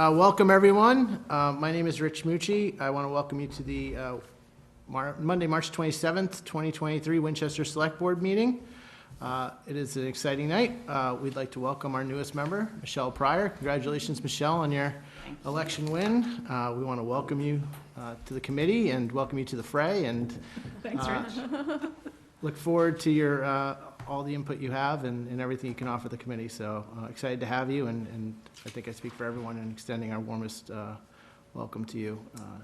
Welcome, everyone. My name is Rich Mucci. I want to welcome you to the Monday, March 27th, 2023 Winchester Select Board meeting. It is an exciting night. We'd like to welcome our newest member, Michelle Pryor. Congratulations, Michelle, on your election win. We want to welcome you to the committee and welcome you to the fray. And Thanks, Rich. look forward to your all the input you have and everything you can offer the committee. So excited to have you, and I think I speak for everyone in extending our warmest welcome to you.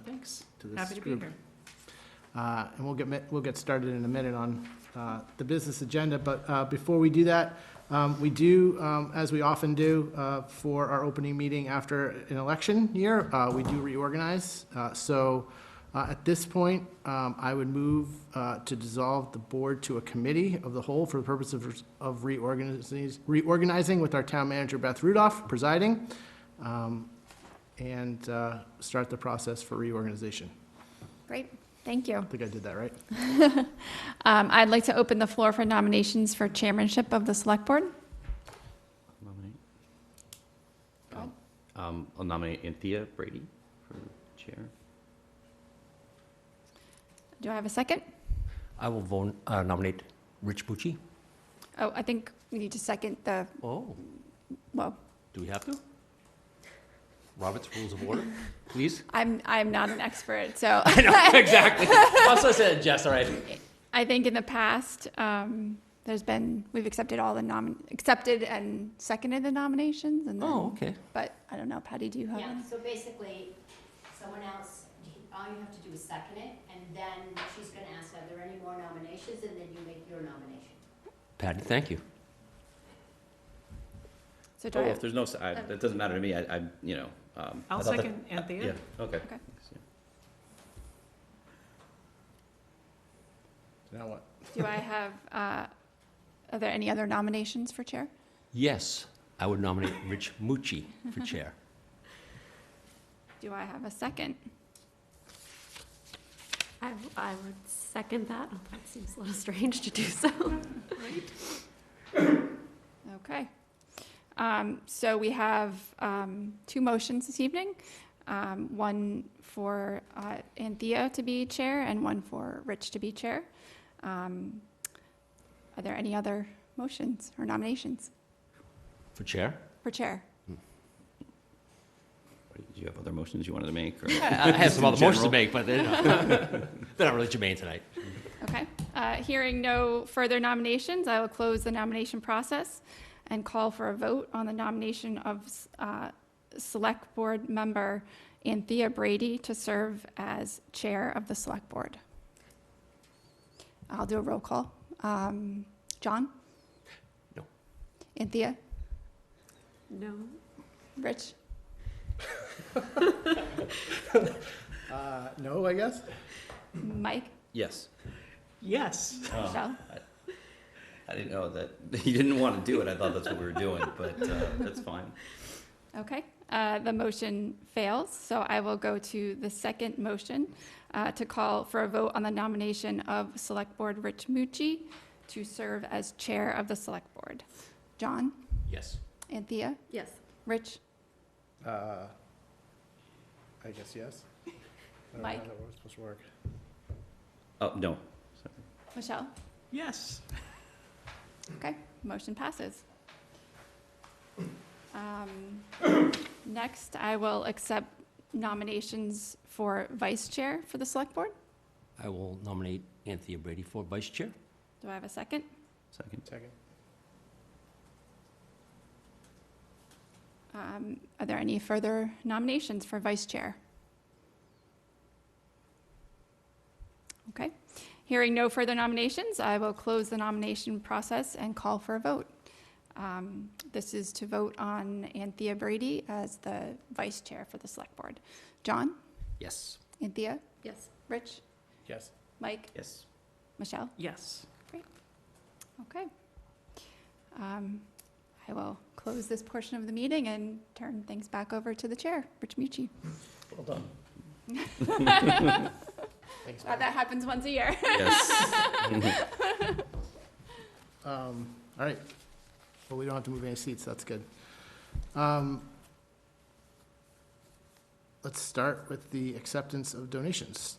Thanks. To this Happy to group. be here. And we'll get started in a minute on the business agenda. But before we do that, we do, as we often do for our opening meeting after an election year, we do reorganize. So at this point, I would move to dissolve the board to a committee of the whole for the purpose of reorganizing with our town manager, Beth Rudolph, presiding, and start the process for reorganization. Great, thank you. I think I did that right. I'd like to open the floor for nominations for chairmanship of the select board. I'll nominate Anthea Brady for chair. Do I have a second? I will nominate Rich Bucci. Oh, I think we need to second the, Oh, well, do we have to? Robert's Rules of Order, please? I'm not an expert, so. I know, exactly. Also said Jess, all right. I think in the past, we've accepted all the accepted and seconded the nominations, and then. Oh, okay. But I don't know, Patty, do you have Yeah, any? so basically, someone else, all you have to do is second it, and then she's gonna ask, are there any more nominations, and then you make your nomination. Patty, thank you. So do I Oh, have, if there's no, that doesn't matter to me. I you know. I I'll thought that- second Anthea. Yeah, okay. Okay. Now what? do I have, are there any other nominations for chair? Yes, I would nominate Rich Mucci for chair. Do I have a second? I would second that. Oh, that seems a little strange to do so. Okay. So we have two motions this evening, one for Anthea to be chair and one for Rich to be chair. Are there any other motions or nominations For chair? for chair? Do you have other motions you wanted to make? Or I have some other motions to general? make, but they're not really germane tonight. Okay. Hearing no further nominations, I will close the nomination process and call for a vote on the nomination of Select Board member Anthea Brady to serve as chair of the Select Board. I'll do a roll call. John? No. Anthea? No. Rich? No, I guess. Mike? Yes. Yes. Michelle? I didn't know that you didn't want to do it. I thought that's what we were doing, but that's fine. Okay, the motion fails, so I will go to the second motion to call for a vote on the nomination of Select Board Rich Mucci to serve as chair of the Select Board. John? Yes. Anthea? Yes. Rich? I guess yes. I don't know how Mike? that was supposed to work. Oh, no. Sorry. Michelle? Yes. Okay, motion passes. Next, I will accept nominations for vice chair for the Select Board. I will nominate Anthea Brady for vice chair. Do I have a second? Second. Second. Are there any further nominations for vice chair? Okay. Hearing no further nominations, I will close the nomination process and call for a vote. This is to vote on Anthea Brady as the vice chair for the Select Board. John? Yes. Anthea? Yes. Rich? Yes. Mike? Yes. Michelle? Yes. Okay. I will close this portion of the meeting and turn things back over to the chair, Rich Mucci. Well done. Thanks, That happens once a year. Yes. All right. Well, we don't have to move any seats. That's good. let's start with the acceptance of donations.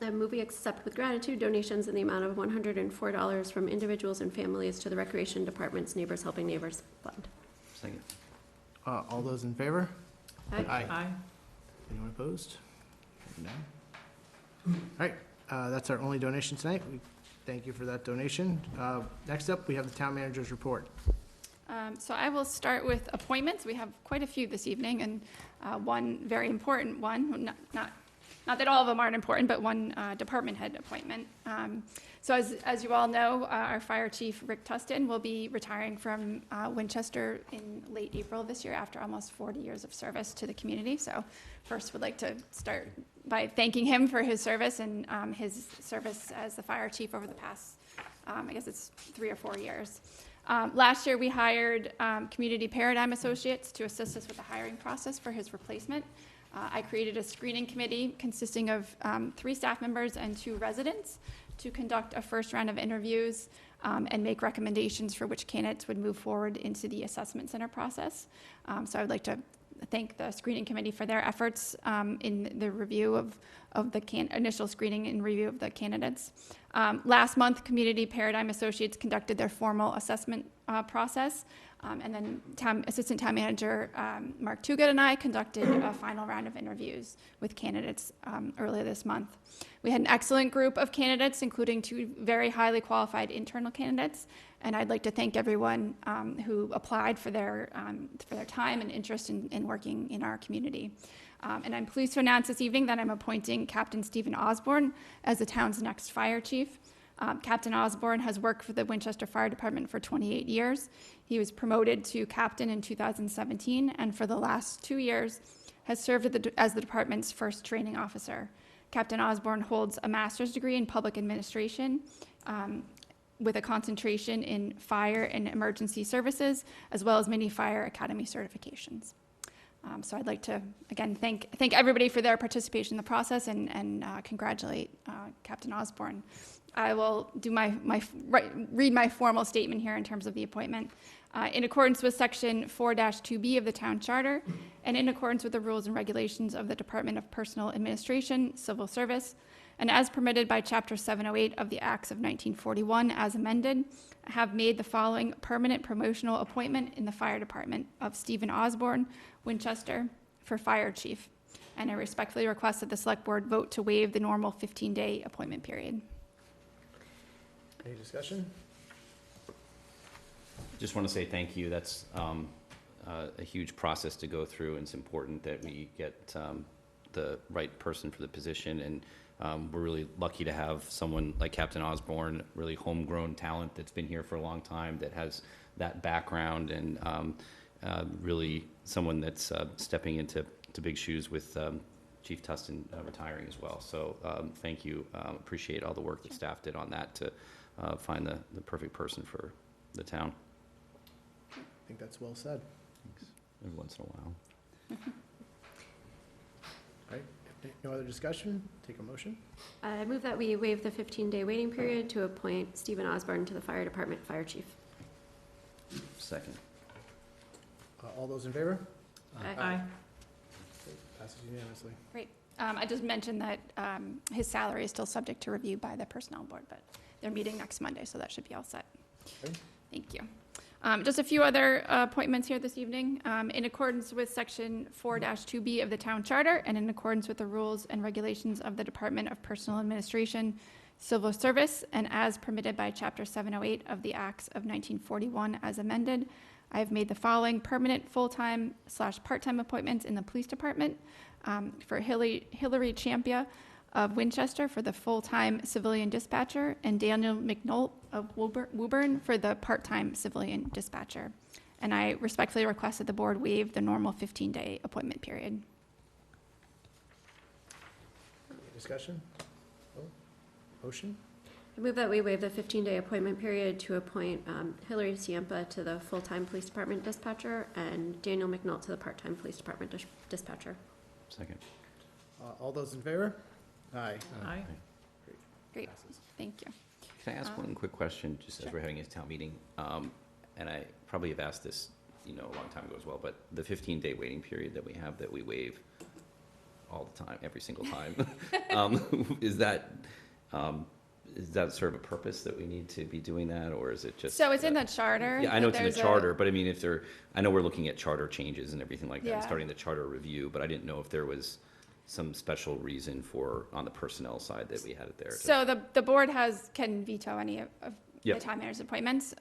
I move we accept with gratitude donations in the amount of $104 from individuals and families to the Recreation Department's Neighbors Helping Neighbors Fund. Second. All those in favor? Aye. Aye. Anyone opposed? None. All right, that's our only donation tonight. We thank you for that donation. Next up, we have the town manager's report. So I will start with appointments. We have quite a few this evening, and one very important one, not that all of them aren't important, but one department head appointment. So as you all know, our fire chief, Rick Tustin, will be retiring from Winchester in late April this year after almost 40 years of service to the community. So first, would like to start by thanking him for his service and his service as the fire chief over the past, I guess it's 3 or 4 years. Last year, we hired Community Paradigm Associates to assist us with the hiring process for his replacement. I created a screening committee consisting of 3 staff members and 2 residents to conduct a first round of interviews and make recommendations for which candidates would move forward into the assessment center process. So I would like to thank the screening committee for their efforts in the review of the initial screening and review of the candidates. Last month, Community Paradigm Associates conducted their formal assessment process. And then Assistant Town Manager Mark Tugett and I conducted a final round of interviews with candidates earlier this month. We had an excellent group of candidates, including 2 very highly qualified internal candidates. And I'd like to thank everyone who applied for their time and interest in working in our community. And I'm pleased to announce this evening that I'm appointing Captain Stephen Osborne as the town's next fire chief. Captain Osborne has worked for the Winchester Fire Department for 28 years. He was promoted to captain in 2017, and for the last 2 years has served as the department's first training officer. Captain Osborne holds a master's degree in public administration with a concentration in fire and emergency services, as well as many fire academy certifications. So I'd like to, again, thank everybody for their participation in the process and congratulate Captain Osborne. I will do read my formal statement here in terms of the appointment. In accordance with Section 4-2B of the Town Charter, and in accordance with the rules and regulations of the Department of Personal Administration, Civil Service, and as permitted by Chapter 708 of the Acts of 1941 as amended, I have made the following permanent promotional appointment in the Fire Department of Stephen Osborne, Winchester, for Fire Chief. And I respectfully request that the Select Board vote to waive the normal 15-day appointment period. Any discussion? Just want to say thank you. That's a huge process to go through, and it's important that we get the right person for the position. And we're really lucky to have someone like Captain Osborne, really homegrown talent that's been here for a long time, that has that background, and really someone that's stepping into big shoes with Chief Tustin retiring as well. So thank you. Appreciate all the work that staff did on that to find the perfect person for the town. I think that's well said. Thanks. Every once in a while. All right, if no other discussion, take a motion. I move that we waive the 15-day waiting period to appoint Stephen Osborne to the Fire Department Fire Chief. Second. All those in favor? Aye. Passes unanimously. Great. I just mentioned that his salary is still subject to review by the Personnel Board, but they're meeting next Monday, so that should be all set. Okay. Thank you. Just a few other appointments here this evening. In accordance with Section 4-2B of the Town Charter and in accordance with the rules and regulations of the Department of Personal Administration, Civil Service, and as permitted by Chapter 708 of the Acts of 1941 as amended, I have made the following permanent full-time / part-time appointments in the Police Department for Hillary Champia of Winchester for the full-time civilian dispatcher, and Daniel McNult of Woburn for the part-time civilian dispatcher. And I respectfully request that the board waive the normal 15-day appointment period. Any discussion? Motion? I move that we waive the 15-day appointment period to appoint Hillary Ciampa to the full-time Police Department dispatcher and Daniel McNult to the part-time Police Department dispatcher. Second. All those in favor? Aye. Aye. Great, Passes. thank you. Can I ask one quick question, just as Sure. we're having this town meeting? And I probably have asked this you know, a long time ago as well, but the 15-day waiting period that we have that we waive all the time, every single time, is that sort of a purpose that we need to be doing that, or is it just? So it's in the charter. Yeah, I know that it's in the there's a- charter, but I mean, I know we're looking at charter changes and everything like that, and Yeah. starting the charter review, but I didn't know if there was some special reason for, on the personnel side, that we had it there. So the board can veto any of the Yep. town manager's appointments.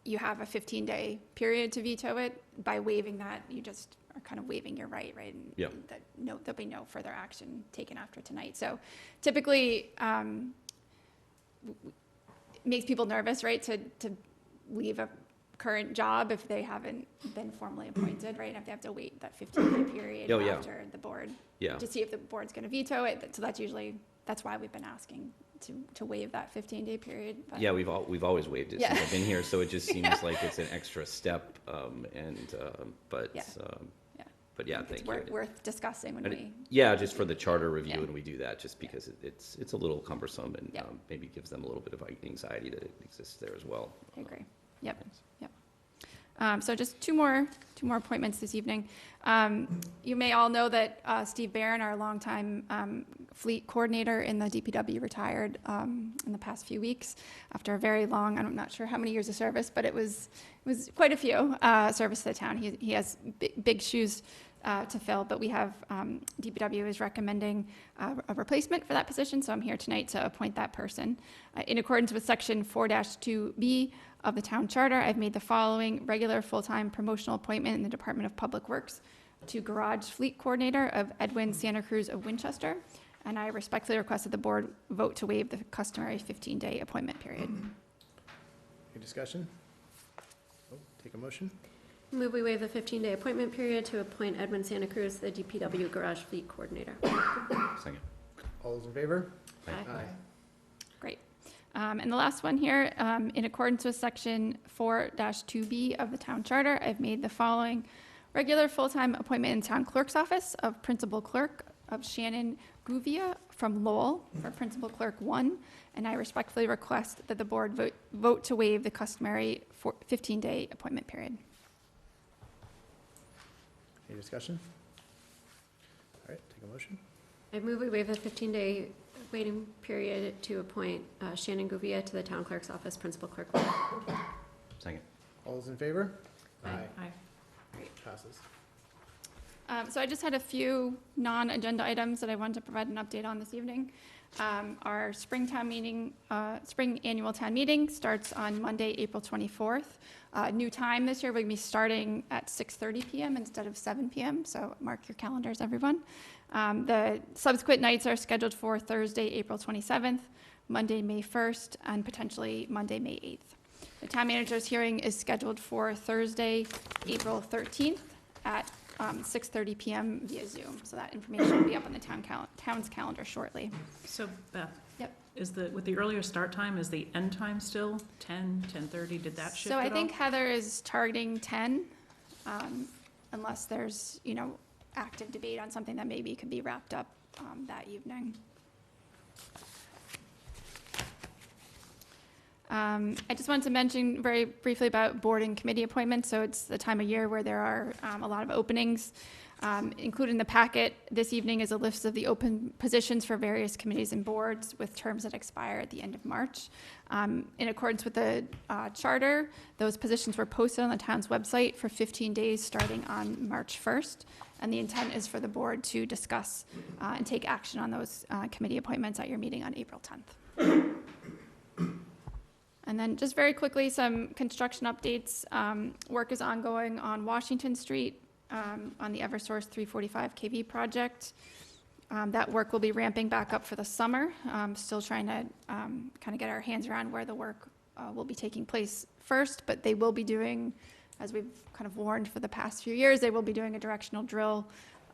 You have a 15-day period to veto it. By waiving that, you just are kind of waiving your right? And Yep. that there'll be no further action taken after tonight. So typically, it makes people nervous, right, to leave a current job if they haven't been formally appointed, right? If they have to wait that 15-day period Oh, yeah. after the board Yeah, to see if the board's going to veto it. So that's why we've been asking to waive that 15-day period. But- yeah, we've always waived it Yeah. since I've been here, so it just seems like it's an extra step, but, Yeah. Yeah. but yeah, It's thank you. worth discussing when And we, Yeah, just for the charter review, Yeah. and we do that just because it's a little cumbersome, and Yeah. maybe gives them a little bit of anxiety that it exists there as well. I agree. Yep. So just two more appointments this evening. You may all know that Steve Barron, our longtime fleet coordinator in the DPW, retired in the past few weeks after a very long, I'm not sure how many years of service, but it was quite a few service to the town. He has big shoes to fill, but we have, DPW is recommending a replacement for that position, so I'm here tonight to appoint that person. In accordance with Section 4-2B of the town charter, I've made the following regular full-time promotional appointment in the Department of Public Works to Garage Fleet Coordinator of Edwin Santa Cruz of Winchester, and I respectfully request that the board vote to waive the customary 15-day appointment period. Any discussion? Oh, take a motion. Move we waive the 15-day appointment period to appoint Edwin Santa Cruz the DPW Garage Fleet Coordinator. Second. All those in favor? Aye. Great. And the last one here, in accordance with Section 4-2B of the town charter, I've made the following regular full-time appointment in town clerk's office of principal clerk of Shannon Guvia from Lowell for principal clerk 1, and I respectfully request that the board vote to waive the customary 15-day appointment period. Any discussion? All right, take a motion. I move we waive the 15-day waiting period to appoint Shannon Guvia to the town clerk's office, principal clerk. Second. All those in favor? Aye. Passes. So I just had a few non-agenda items that I wanted to provide an update on this evening. Our spring annual town meeting starts on Monday, April 24th. New time this year, we're going to be starting at 6:30 p.m. instead of 7 p.m., so mark your calendars, everyone. The subsequent nights are scheduled for Thursday, April 27th, Monday, May 1st, and potentially Monday, May 8th. The town manager's hearing is scheduled for Thursday, April 13th at 6:30 p.m. via Zoom. So that information will be up on the town's calendar shortly. So Beth? Yep. With the earlier start time, is the end time still 10, 10:30? Did that shift So at I all? think Heather is targeting 10, unless there's, active debate on something that maybe could be wrapped up that evening. I just wanted to mention very briefly about board and committee appointments. So it's the time of year where there are a lot of openings. Included in the packet this evening is a list of the open positions for various committees and boards with terms that expire at the end of March. In accordance with the charter, those positions were posted on the town's website for 15 days starting on March 1st. And the intent is for the board to discuss and take action on those committee appointments at your meeting on April 10th. And then just very quickly, some construction updates. Work is ongoing on Washington Street on the Eversource 345 kV project. That work will be ramping back up for the summer. Still trying to kind of get our hands around where the work will be taking place first, but they will be doing, as we've kind of warned for the past few years, they will be doing a directional drill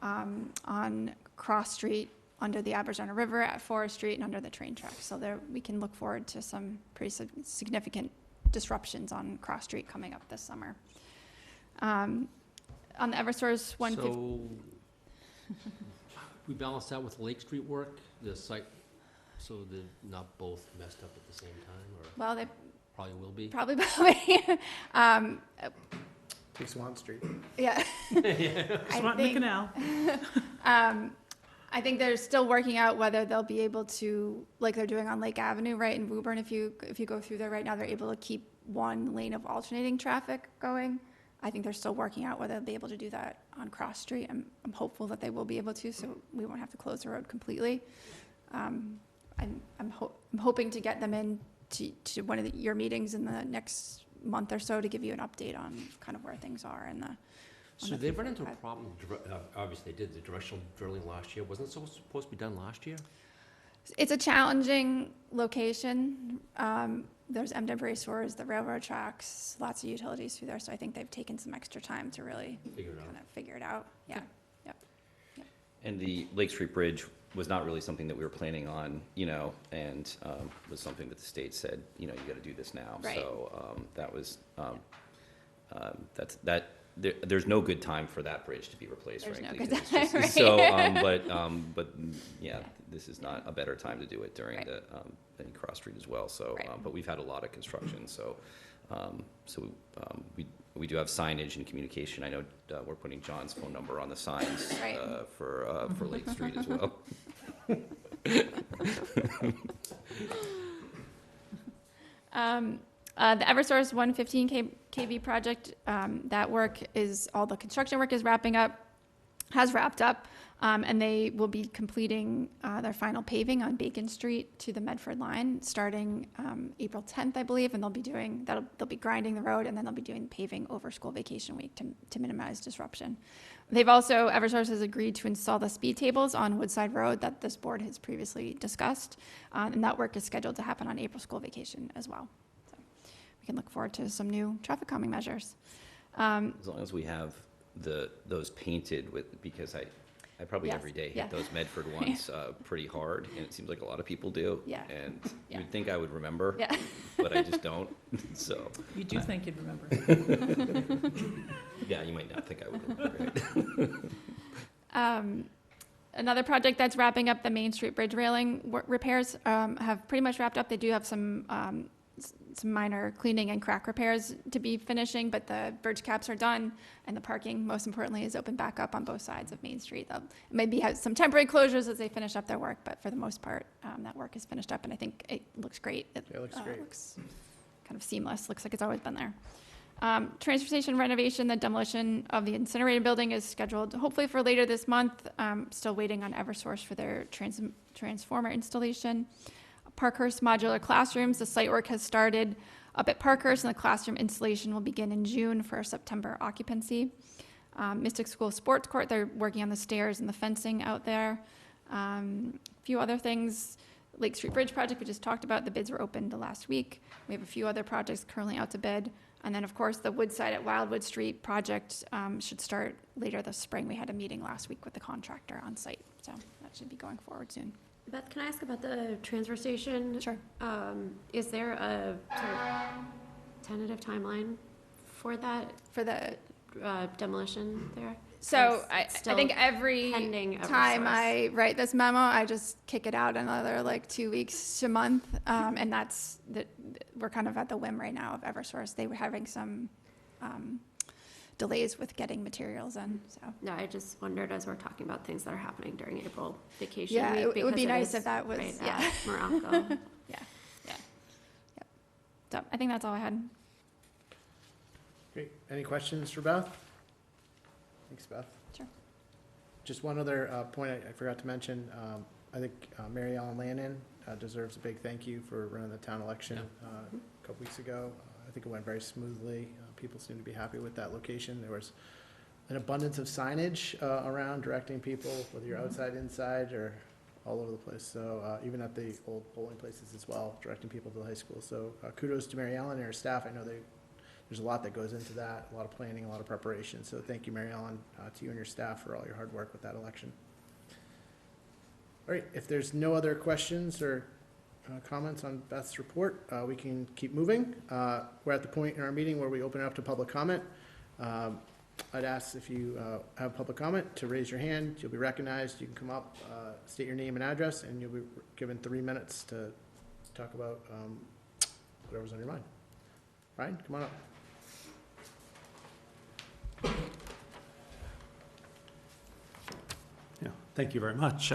on Cross Street under the Arizona River at Forest Street and under the train tracks. So there, we can look forward to some pretty significant disruptions on Cross Street coming up this summer. On the Eversource 150. So, we balance that with Lake Street work, the site, so they're not both messed up at the same time, or Well, they probably will be? probably, Take Swan Street. Yeah. Swat in the canal. I think they're still working out whether they'll be able to, like they're doing on Lake Avenue, right, in Woburn, if you go through there right now, they're able to keep one lane of alternating traffic going. I think they're still working out whether they'll be able to do that on Cross Street. I'm hopeful that they will be able to, so we won't have to close the road completely. I'm hoping to get them in to one of your meetings in the next month or so to give you an update on kind of where things are in the. So they run into a problem, obviously they did the directional drilling last year. Wasn't it supposed to be done last year? It's a challenging location. There's MW stores, the railroad tracks, lots of utilities through there, so I think they've taken some extra time to really kind of figure it out. Yeah. And the Lake Street Bridge was not really something that we were planning on, and was something that the state said, you got to do this now. Right. So that was, there's no good time for that bridge to be replaced, There's no frankly. good 'cause it's time, just- right? But yeah, this is not a better time to do it during Right. any Cross Street as well. So, Right. but we've had a lot of construction, so we do have signage and communication. I know we're putting John's phone number on the signs Right. for Lake Street as well. The Eversource 115 kV project, that work all the construction work is has wrapped up, and they will be completing their final paving on Bacon Street to the Medford line starting April 10th, I believe, and they'll be grinding the road, and then they'll be doing paving over school vacation week to minimize disruption. Eversource has agreed to install the speed tables on Woodside Road that this board has previously discussed, and that work is scheduled to happen on April school vacation as well. So we can look forward to some new traffic calming measures. As long as we have those painted because I probably Yes, every day hit yeah. those Medford ones pretty hard, and it seems like a lot of people do. Yeah. And Yeah. you'd think I would remember, Yeah. but I just don't. So, You do think you'd remember. yeah, you might not think I would remember it. Another project that's wrapping up, the Main Street Bridge railing repairs have pretty much wrapped up. They do have some minor cleaning and crack repairs to be finishing, but the bridge caps are done, and the parking, most importantly, is open back up on both sides of Main Street. They'll maybe have some temporary closures as they finish up their work, but for the most part, that work is finished up, and I think it looks great. It looks great. Looks kind of seamless. Looks like it's always been there. Transfer station renovation, the demolition of the incinerator building is scheduled hopefully for later this month. Still waiting on Eversource for their transformer installation. Parkhurst modular classrooms, the site work has started up at Parkhurst, and the classroom installation will begin in June for September occupancy. Mystic School Sports Court, they're working on the stairs and the fencing out there. A few other things. Lake Street Bridge project we just talked about, the bids were opened last week. We have a few other projects currently out to bid. And then, of course, the Woodside at Wildwood Street project should start later this spring. We had a meeting last week with the contractor on site, so that should be going forward soon. Beth, can I ask about the transfer station? Sure. Is there a sort of tentative timeline for that For the, demolition there? so It's I think still every pending time Eversource. I write this memo, I just kick it out another 2 weeks to a month. And we're kind of at the whim right now of Eversource. They were having some delays with getting materials in, so. No, I just wondered as we're talking about things that are happening during April vacation Yeah, week. it would be because nice is if that was, right yeah. at Morocco. Yep. So I think that's all I had. Great. Any questions for Beth? Thanks, Beth. Sure. Just one other point I forgot to mention. I think Mary Ellen Lannon deserves a big thank you for running the town election a couple weeks ago. I think it went very smoothly. People seem to be happy with that location. There was an abundance of signage around directing people, whether you're outside, inside, or all over the place. So even at the old polling places as well, directing people to the high school. So kudos to Mary Ellen and her staff. I know there's a lot that goes into that, a lot of planning, a lot of preparation. So thank you, Mary Ellen, to you and your staff for all your hard work with that election. All right, if there's no other questions or comments on Beth's report, we can keep moving. We're at the point in our meeting where we open it up to public comment. I'd ask if you have public comment to raise your hand. You'll be recognized. You can come up, state your name and address, and you'll be given 3 minutes to talk about whatever's on your mind. Ryan, come on up. Thank you very much.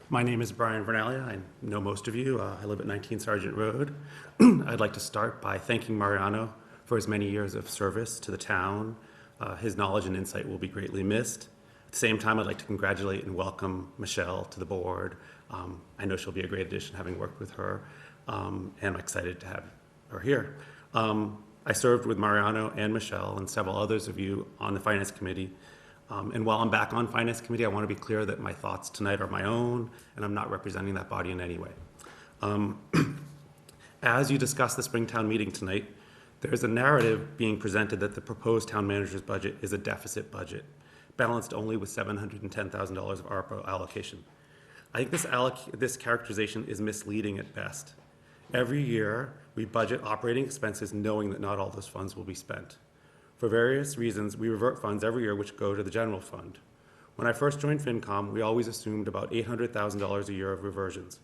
My name is Brian Vernaglia. I know most of you. I live at 19 Sargent Road. I'd like to start by thanking Mariano for his many years of service to the town. His knowledge and insight will be greatly missed. At the same time, I'd like to congratulate and welcome Michelle to the board. I know she'll be a great addition, having worked with her, and I'm excited to have her here. I served with Mariano and Michelle and several others of you on the Finance Committee. And while I'm back on Finance Committee, I want to be clear that my thoughts tonight are my own, and I'm not representing that body in any way. As you discuss the Springtown meeting tonight, there's a narrative being presented that the proposed town manager's budget is a deficit budget, balanced only with $710,000 of ARPA allocation. I think this characterization is misleading at best. Every year, we budget operating expenses knowing that not all those funds will be spent. For various reasons, we revert funds every year which go to the general fund. When I first joined FinCom, we always assumed about $800,000 a year of reversions.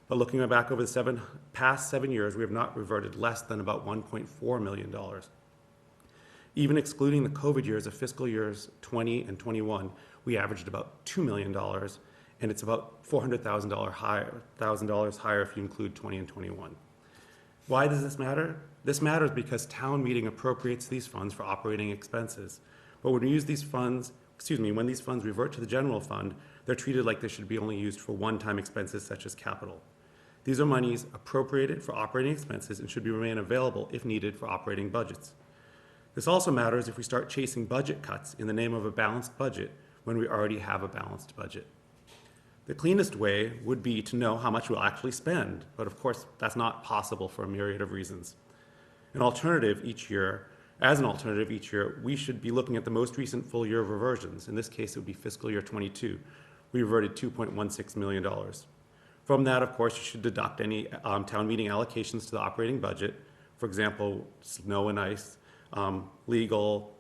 But looking back over the past 7 years, we have not reverted less than about $1.4 million. Even excluding the COVID years of fiscal years 20 and 21, we averaged about $2 million, and it's about $400,000 higher if you include 20 and 21. Why does this matter? This matters because town meeting appropriates these funds for operating expenses. But when we use these funds, when these funds revert to the general fund, they're treated like they should be only used for one-time expenses such as capital. These are monies appropriated for operating expenses and should remain available if needed for operating budgets. This also matters if we start chasing budget cuts in the name of a balanced budget when we already have a balanced budget. The cleanest way would be to know how much we'll actually spend, but of course that's not possible for a myriad of reasons. As an alternative each year, we should be looking at the most recent full year of reversions. In this case, it would be fiscal year 22. We reverted $2.16 million. From that, of course, you should deduct any town meeting allocations to the operating budget. For example, snow and ice, legal,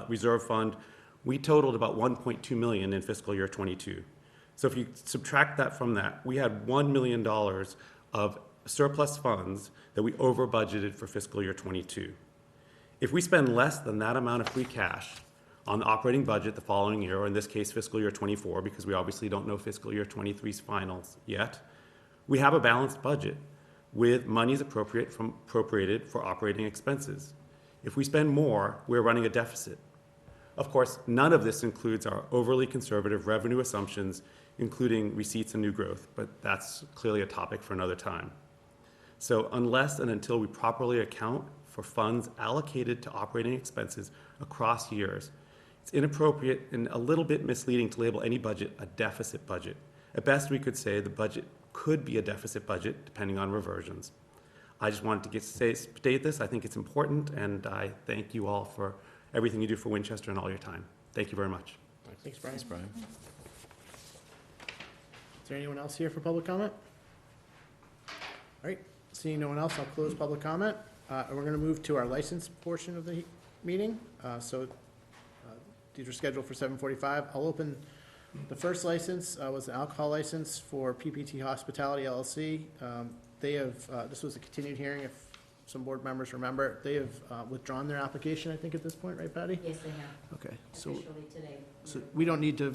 reserve fund. We totaled about $1.2 million in fiscal year 22. So if you subtract that from that, we had $1 million of surplus funds that we over budgeted for fiscal year 22. If we spend less than that amount of free cash on the operating budget the following year, or in this case fiscal year 24, because we obviously don't know fiscal year 23's finals yet, we have a balanced budget with monies appropriated for operating expenses. If we spend more, we're running a deficit. Of course, none of this includes our overly conservative revenue assumptions, including receipts and new growth, but that's clearly a topic for another time. So unless and until we properly account for funds allocated to operating expenses across years, it's inappropriate and a little bit misleading to label any budget a deficit budget. At best, we could say the budget could be a deficit budget depending on reversions. I just wanted to state this. I think it's important, and I thank you all for everything you do for Winchester and all your time. Thank you very much. Thanks, Brian. Thanks, Brian. Is there anyone else here for public comment? All right, seeing no one else, I'll close public comment. We're going to move to our license portion of the meeting. These are scheduled for 7:45. I'll open the first license, was an alcohol license for PPT Hospitality LLC. They have, this was a continued hearing, if some board members remember. They have withdrawn their application, I think, at this point, right, Patty? Yes, they have, Okay, so officially today. we don't need to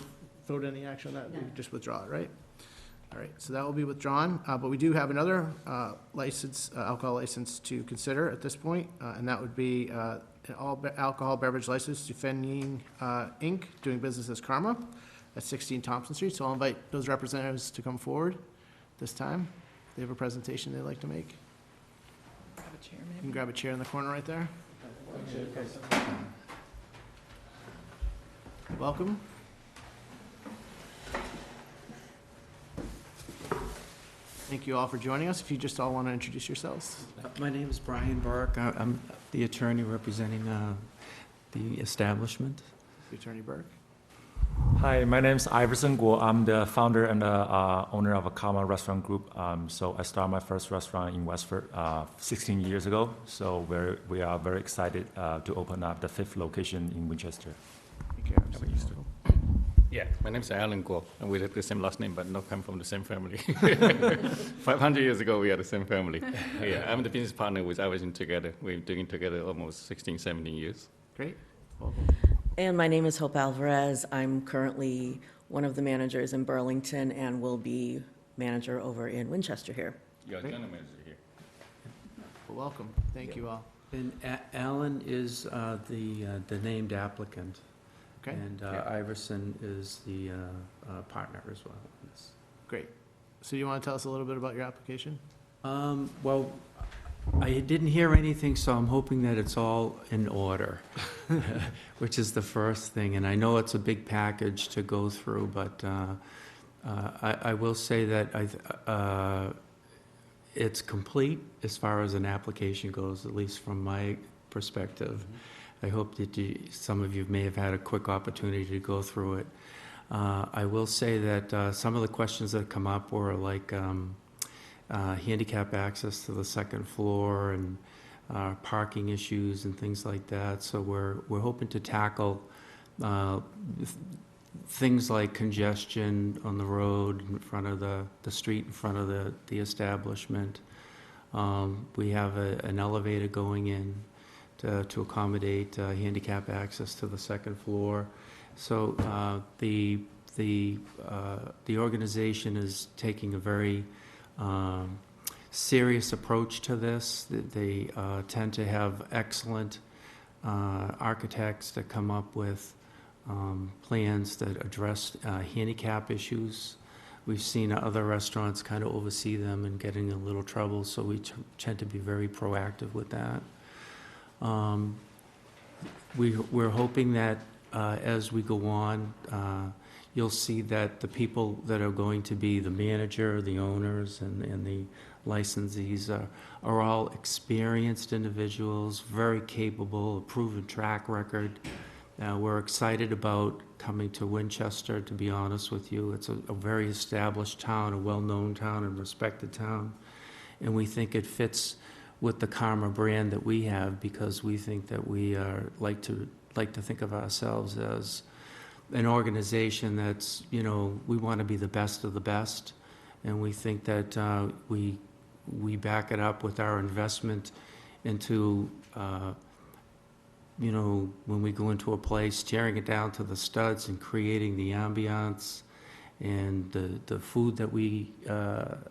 vote any action on that? We No. can just withdraw it, right? All right, so that will be withdrawn, but we do have another license, alcohol license to consider at this point, and that would be an alcohol beverage license to Fenning Inc., doing business as Karma at 16 Thompson Street. So I'll invite those representatives to come forward this time. They have a presentation they'd like to make. Grab a chair, You maybe. can grab a chair in the corner right there. Welcome. Thank you all for joining us. If you just all want to introduce yourselves. My name is Brian Burke. I'm the attorney representing the establishment. Attorney Burke. Hi, my name is Iverson Guo. I'm the founder and the owner of a Karma Restaurant Group. So I started my first restaurant in Westford 16 years ago. So we are very excited to open up the 5th location in Winchester. Take care. Yeah, my name is Alan Guo, and we have the same last name, but not come from the same family. 500 years ago, we are the same family. Yeah, I'm the business partner with Iverson together. We're doing together almost 16, 17 years. Great. Welcome. And my name is Hope Alvarez. I'm currently one of the managers in Burlington and will be manager over in Winchester here. Your general manager here. Well, welcome. Thank you all. And Alan is the named applicant. Okay. And Iverson is the partner as well in this. Great. So you want to tell us a little bit about your application? Well, I didn't hear anything, so I'm hoping that it's all in order, which is the first thing. And I know it's a big package to go through, but I will say that it's complete as far as an application goes, at least from my perspective. I hope that some of you may have had a quick opportunity to go through it. I will say that some of the questions that come up were like handicap access to the second floor and parking issues and things like that. So we're hoping to tackle things like congestion on the road in front of the street in front of the establishment. We have an elevator going in to accommodate handicap access to the second floor. So the organization is taking a very serious approach to this. They tend to have excellent architects that come up with plans that address handicap issues. We've seen other restaurants kind of oversee them and get in a little trouble, so we tend to be very proactive with that. We're hoping that as we go on, you'll see that the people that are going to be the manager, the owners, and the licensees are all experienced individuals, very capable, a proven track record. We're excited about coming to Winchester, to be honest with you. It's a very established town, a well-known town and respected town. And we think it fits with the Karma brand that we have, because we think that we like to think of ourselves as an organization that's, we want to be the best of the best. And we think that we back it up with our investment into when we go into a place, tearing it down to the studs and creating the ambiance and the food that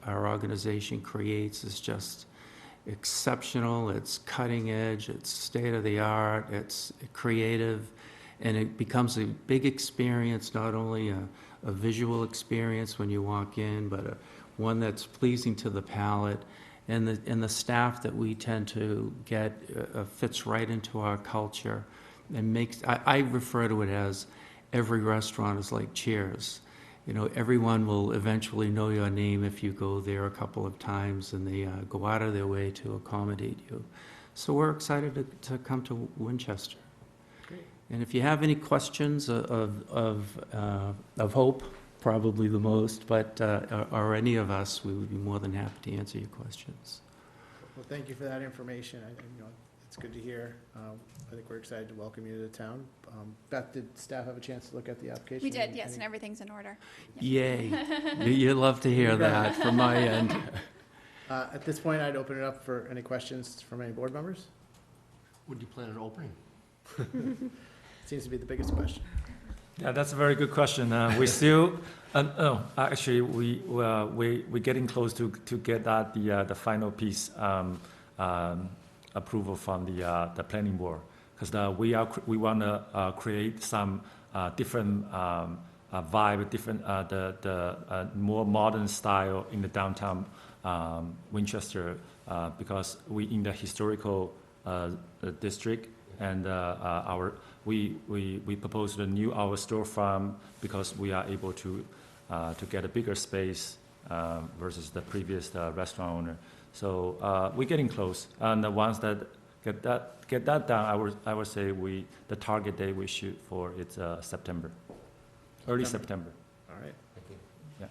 our organization creates is just exceptional. It's cutting edge, it's state of the art, it's creative, and it becomes a big experience, not only a visual experience when you walk in, but one that's pleasing to the palate. And the staff that we tend to get fits right into our culture and I refer to it as every restaurant is like Cheers. Everyone will eventually know your name if you go there a couple of times, and they go out of their way to accommodate you. So we're excited to come to Winchester. Great. And if you have any questions of Hope, probably the most, but or any of us, we would be more than happy to answer your questions. Well, thank you for that information. It's good to hear. I think we're excited to welcome you to the town. Beth, did staff have a chance to look at the application? We did, yes, and everything's in order. Yay. You'd love to hear that from my end. At this point, I'd open it up for any questions from any board members. When do you plan on opening? Seems to be the biggest question. Yeah, that's a very good question. We still, actually, we're getting close to get that the final piece approval from the planning board, because we want to create some different vibe, different the more modern style in the downtown Winchester, because we in the historical district, and we proposed a new our storefront because we are able to get a bigger space versus the previous restaurant owner. So we're getting close, and once that get that done, I would say the target date we shoot for it's September, early September. All right. Thank you. Yeah.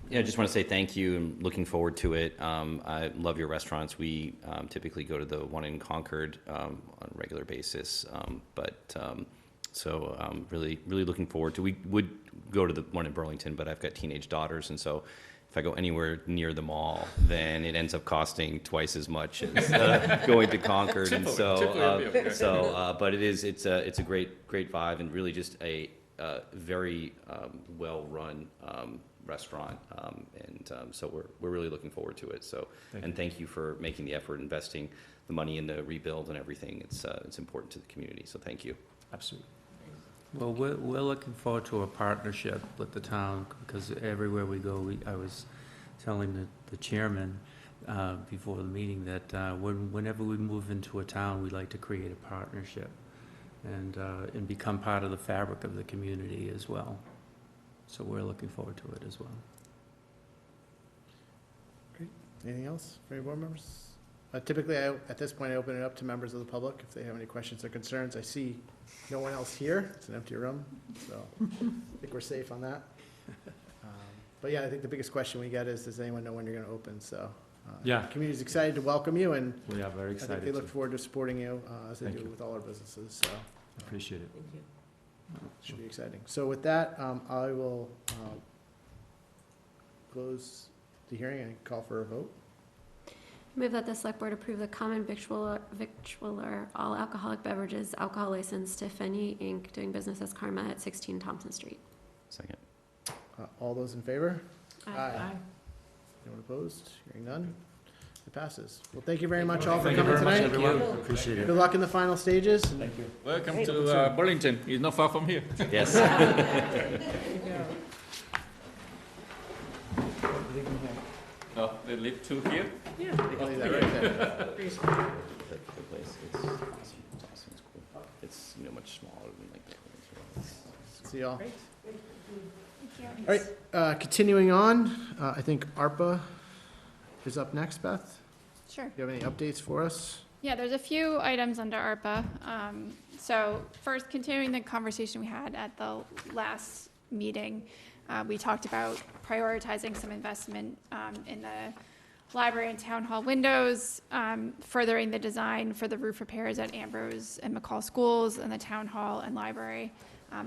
Yeah, I just want to say thank you and looking forward to it. I love your restaurants. We typically go to the one in Concord on a regular basis, so really looking forward to. We would go to the one in Burlington, but I've got teenage daughters, and so if I go anywhere near the mall, then it ends up costing twice as much as going to Concord. And so, but it's a great vibe, and really just a very well-run restaurant. So we're really looking forward to it. So, thank you for making the effort, investing the money in the rebuild and everything. It's important to the community. So thank you. Absolutely. Well, we're looking forward to a partnership with the town, because everywhere we go, I was telling the chairman before the meeting that whenever we move into a town, we like to create a partnership and become part of the fabric of the community as well. So we're looking forward to it as well. Great. Anything else for any board members? Typically, at this point, I open it up to members of the public if they have any questions or concerns. I see no one else here. It's an empty room, so I think we're safe on that. But yeah, I think the biggest question we get is, does anyone know when you're going to open? So Yeah. the community's excited to welcome you, and We are very I think excited. they look forward to supporting you as they Thank do you. with all our businesses. So Appreciate it. should be exciting. So with that, I will close the hearing and call for a vote. Move that the select board approve the common victualler all alcoholic beverages alcohol license to Fenny Inc. doing business as Karma at 16 Thompson Street. Second. All those in favor? Aye. Anyone opposed? Hearing none? It passes. Well, thank you very much all for Thank you coming very much, tonight. everyone. Appreciate it. Good luck in the final stages. Thank you. Welcome to Burlington. It's not far from here. Yes. Oh, they live two here? Yeah. I'll leave that right there. The place, it's awesome. It's cool. It's, much smaller than like that. See y'all. Great. All right, continuing on, I think ARPA is up next, Beth. Sure. Do you have any updates for us? Yeah, there's a few items under ARPA. So first, continuing the conversation we had at the last meeting, we talked about prioritizing some investment in the library and town hall windows, furthering the design for the roof repairs at Ambrose and McCall schools and the town hall and library.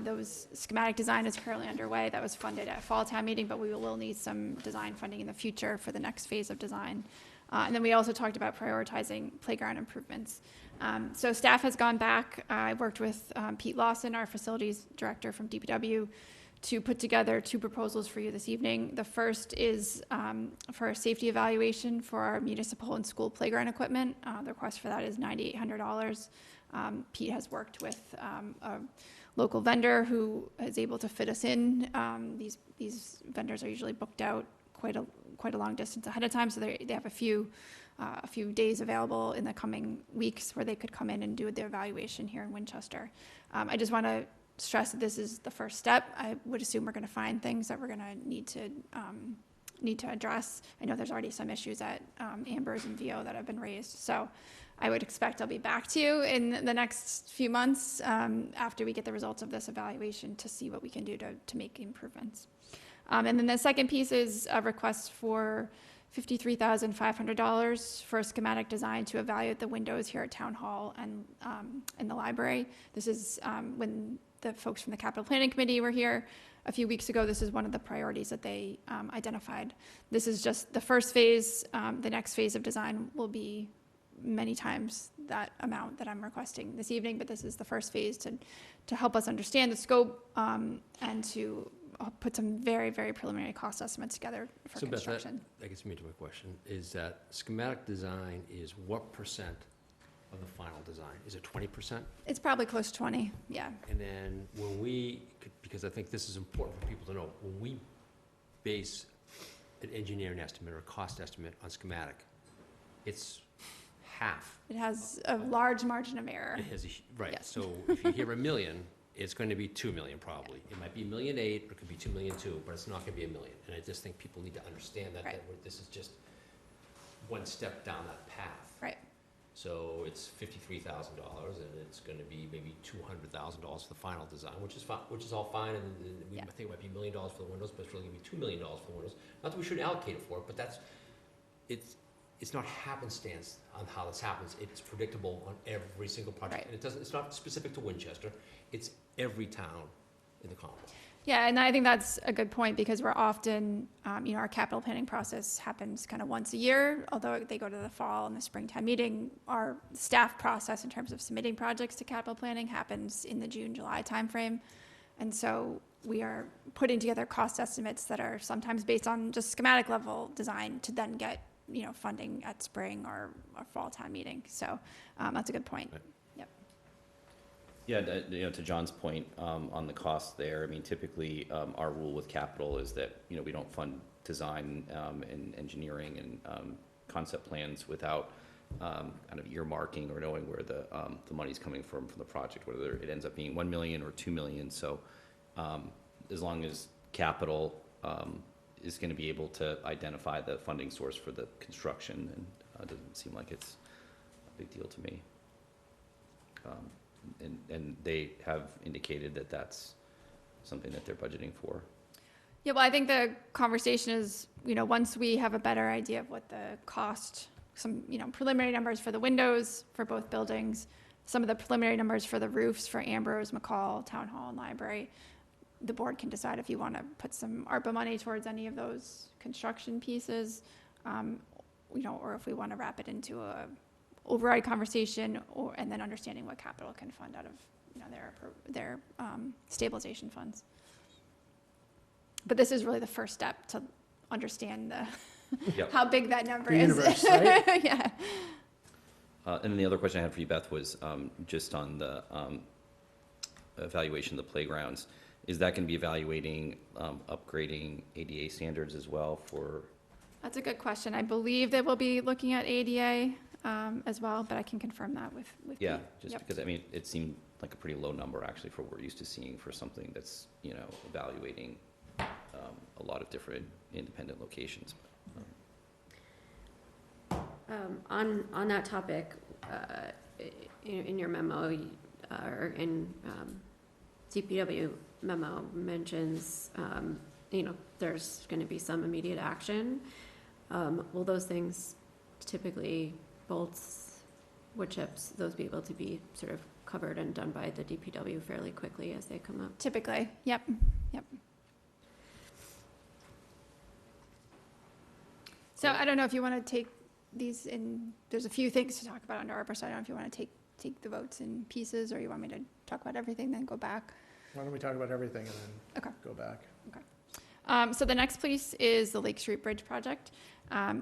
Those schematic design is currently underway. That was funded at fall town meeting, but we will need some design funding in the future for the next phase of design. And then we also talked about prioritizing playground improvements. So staff has gone back. I worked with Pete Lawson, our facilities director from DPW, to put together two proposals for you this evening. The first is for a safety evaluation for our municipal and school playground equipment. The request for that is $9,800. Pete has worked with a local vendor who is able to fit us in. These vendors are usually booked out quite a long distance ahead of time, so they have a few days available in the coming weeks where they could come in and do their evaluation here in Winchester. I just want to stress that this is the first step. I would assume we're going to find things that we're going to need to address. I know there's already some issues at Amber's and VO that have been raised, so I would expect I'll be back to you in the next few months after we get the results of this evaluation to see what we can do to make improvements. And then the second piece is a request for $53,500 for a schematic design to evaluate the windows here at Town Hall and in the library. This is when the folks from the Capital Planning Committee were here a few weeks ago. This is one of the priorities that they identified. This is just the first phase. The next phase of design will be many times that amount that I'm requesting this evening, but this is the first phase to help us understand the scope and to put some very, very preliminary cost estimates together for So Beth, construction. that gets me to my question, is that schematic design is what percent of the final design? Is it 20%? It's probably close to 20, yeah. And then when because I think this is important for people to know, when we base an engineering estimate or a cost estimate on schematic, it's half. It has a large margin of error. It has right, Yes. so if you hear $1 million, it's going to be 2 million probably. It might be $1.8 million, or it could be 2 million too, but it's not going to be $1 million. And I just think people need to understand that, Right. this is just one step down that path. Right. So it's $53,000, and it's going to be maybe $200,000 for the final design, which is all fine. And we Yeah. think it might be $1 million for the windows, but it's really going to be $2 million for the windows. Not that we shouldn't allocate it for it, but it's not happenstance on how this happens. It's predictable on every single project. Right. And it's not specific to Winchester. It's every town in the Commonwealth. Yeah, and I think that's a good point because we're often, our capital planning process happens kind of once a year, although they go to the fall and the springtime meeting. Our staff process in terms of submitting projects to capital planning happens in the June, July timeframe. And so we are putting together cost estimates that are sometimes based on just schematic level design to then get, funding at spring or fall town meeting. So that's a good point. Right. Yeah, to John's point, on the cost there, I mean, typically, our rule with capital is that, we don't fund design, and engineering and, concept plans without, kind of earmarking or knowing where the money's coming from the project, whether it ends up being 1 million or 2 million. So, as long as capital, is gonna be able to identify the funding source for the construction, and, it doesn't seem like it's a big deal to me. And they have indicated that that's something that they're budgeting for. Yeah, well, I think the conversation is, once we have a better idea of what the cost, some, preliminary numbers for the windows for both buildings, some of the preliminary numbers for the roofs for Ambrose, McCall, Town Hall, and Library, the board can decide if you want to put some ARPA money towards any of those construction pieces, or if we want to wrap it into a override conversation, and then understanding what capital can fund out of their stabilization funds. But this is really the first step to understand Yep. how big that number The is. universe, right? Yeah. And then the other question I had for you, Beth, was just on the evaluation of the playgrounds. Is that going to be evaluating upgrading ADA standards as well for? That's a good question. I believe they will be looking at ADA as well, but I can confirm that with Yeah, Pete. just Yep. because, I mean, it seemed like a pretty low number actually for what we're used to seeing for something that's, evaluating a lot of different independent locations. On that topic, in your memo, or in DPW memo mentions, there's going to be some immediate action. Will those things typically, bolts, wood chips, those be able to be sort of covered and done by the DPW fairly quickly as they come up? Typically, yep. So I don't know if you want to take these in, there's a few things to talk about under ARPA, so I don't know if you want to take the votes in pieces, or you want me to talk about everything, then go back. Why don't we talk about everything and then Okay. go back? So the next piece is the Lake Street Bridge project.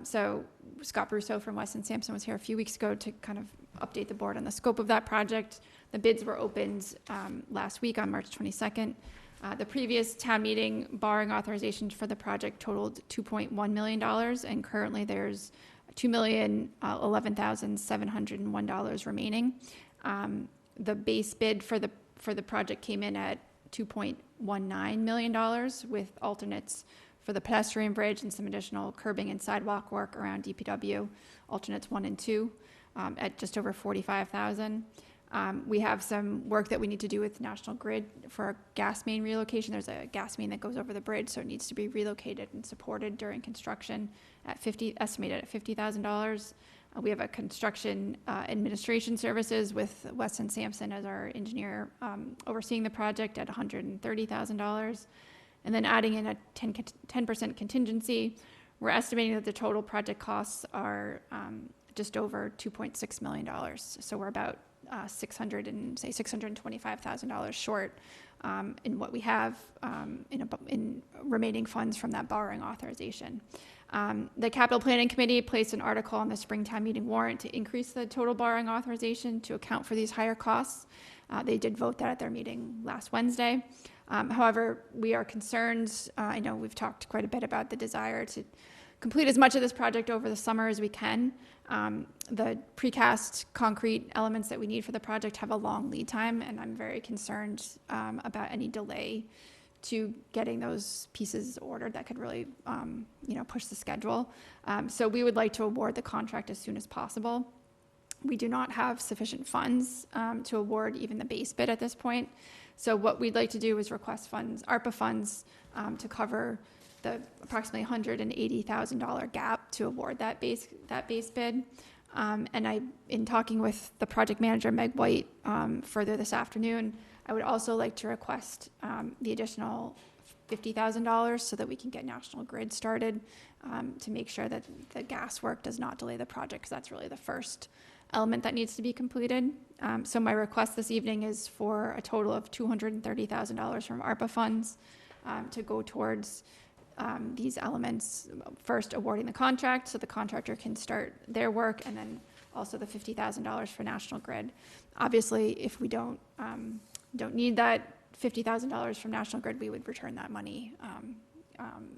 So Scott Brousseau from Weston Sampson was here a few weeks ago to kind of update the board on the scope of that project. The bids were opened last week on March 22nd. The previous town meeting borrowing authorization for the project totaled $2.1 million, and currently there's $2,011,701 remaining. The base bid for the project came in at $2.19 million, with alternates for the pedestrian bridge and some additional curbing and sidewalk work around DPW, alternates 1 and 2, at just over $45,000. We have some work that we need to do with National Grid for a gas main relocation. There's a gas main that goes over the bridge, so it needs to be relocated and supported during construction estimated at $50,000. We have a construction administration services with Weston Sampson as our engineer overseeing the project at $130,000. And then adding in a 10% contingency, we're estimating that the total project costs are just over $2.6 million. So we're about $625,000 short in what we have in remaining funds from that borrowing authorization. The Capital Planning Committee placed an article on the springtime meeting warrant to increase the total borrowing authorization to account for these higher costs. They did vote that at their meeting last Wednesday. However, we are concerned, I know we've talked quite a bit about the desire to complete as much of this project over the summer as we can. The precast concrete elements that we need for the project have a long lead time, and I'm very concerned about any delay to getting those pieces ordered that could really, push the schedule. So we would like to award the contract as soon as possible. We do not have sufficient funds to award even the base bid at this point. So what we'd like to do is request funds, ARPA funds, to cover the approximately $180,000 gap to award that base bid. And in talking with the project manager, Meg White, further this afternoon, I would also like to request the additional $50,000 so that we can get National Grid started, to make sure that the gas work does not delay the project, because that's really the first element that needs to be completed. So my request this evening is for a total of $230,000 from ARPA funds, to go towards these elements. First, awarding the contract so the contractor can start their work, and then also the $50,000 for National Grid. Obviously, if we don't need that $50,000 from National Grid, we would return that money.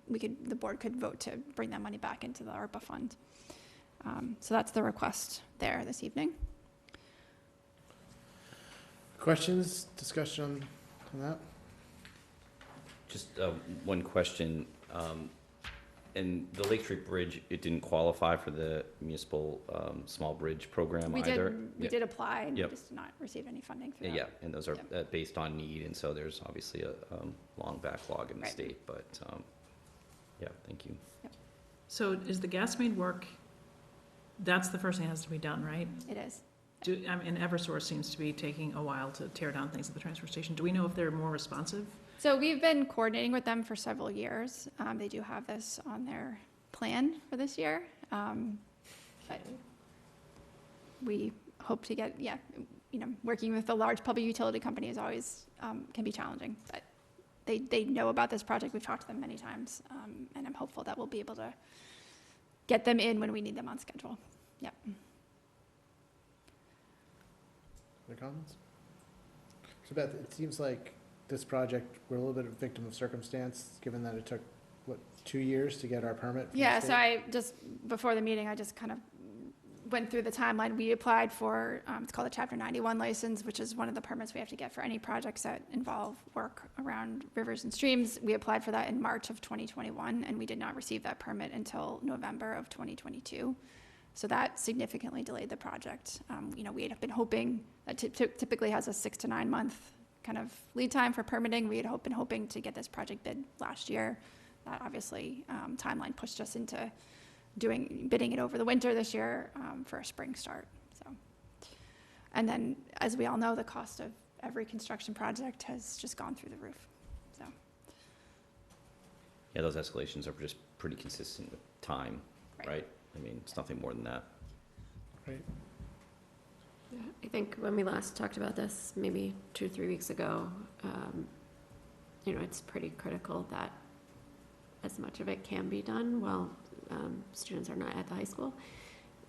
The board could vote to bring that money back into the ARPA fund. So that's the request there this evening. Questions, discussion on that? Just one question. And the Lake Street Bridge, it didn't qualify for the municipal small bridge program either? We did apply, and we Yep. just did not receive any funding for that. Yeah, and those are Yep. based on need, and so there's obviously a long backlog in the Right. state, but, yeah, thank you. So is the gas main work, that's the first thing that has to be done, right? It is. And Eversource seems to be taking a while to tear down things at the transfer station. Do we know if they're more responsive? So we've been coordinating with them for several years. They do have this on their plan for this year. But we hope to get, working with a large public utility company is always, can be challenging. But they know about this project. We've talked to them many times. And I'm hopeful that we'll be able to get them in when we need them on schedule. Yep. Other comments? So Beth, it seems like this project, we're a little bit of a victim of circumstance, given that it took, 2 years to get our permit from the Yeah, state? so I just, before the meeting, I just kind of went through the timeline. We applied for, it's called a Chapter 91 license, which is one of the permits we have to get for any projects that involve work around rivers and streams. We applied for that in March of 2021, and we did not receive that permit until November of 2022. So that significantly delayed the project. We had been hoping, that typically has a 6 to 9 month kind of lead time for permitting. We had been hoping to get this project bid last year. That obviously timeline pushed us into bidding it over the winter this year for a spring start. So, and then, as we all know, the cost of every construction project has just gone through the roof. So, Yeah, those escalations are just pretty consistent with time, right? I mean, it's nothing more than that. Right. Yeah, I think when we last talked about this, maybe 2 or 3 weeks ago, it's pretty critical that as much of it can be done while students are not at the high school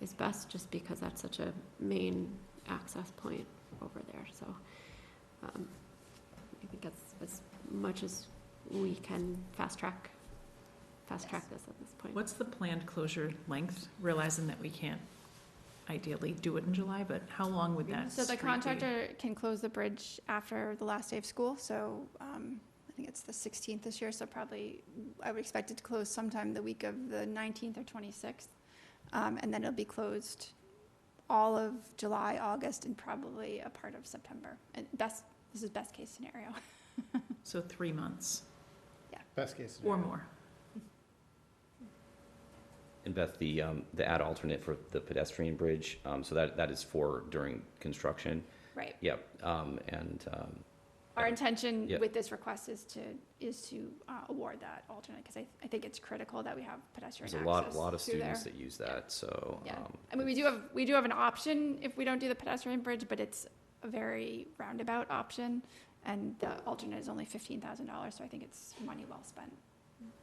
is best, just because that's such a main access point over there. So I think as much as we can fast track this at this point. What's the planned closure length, realizing that we can't ideally do it in July, but how long would that so the street be? contractor can close the bridge after the last day of school. So I think it's the 16th this year. So probably I would expect it to close sometime the week of the 19th or 26th. And then it'll be closed all of July, August, and probably a part of September. And this is best case scenario. So 3 months Best case or scenario. more. And Beth, the ad alternate for the pedestrian bridge, so that is for during construction? Right. Yep, Our intention Yeah. with this request is to award that alternate, because I think it's critical that we have pedestrian there's access a lot of through there. students that use that, so. Yeah, I mean, we do have an option if we don't do the pedestrian bridge, but it's a very roundabout option, and the alternate is only $15,000, so I think it's money well spent.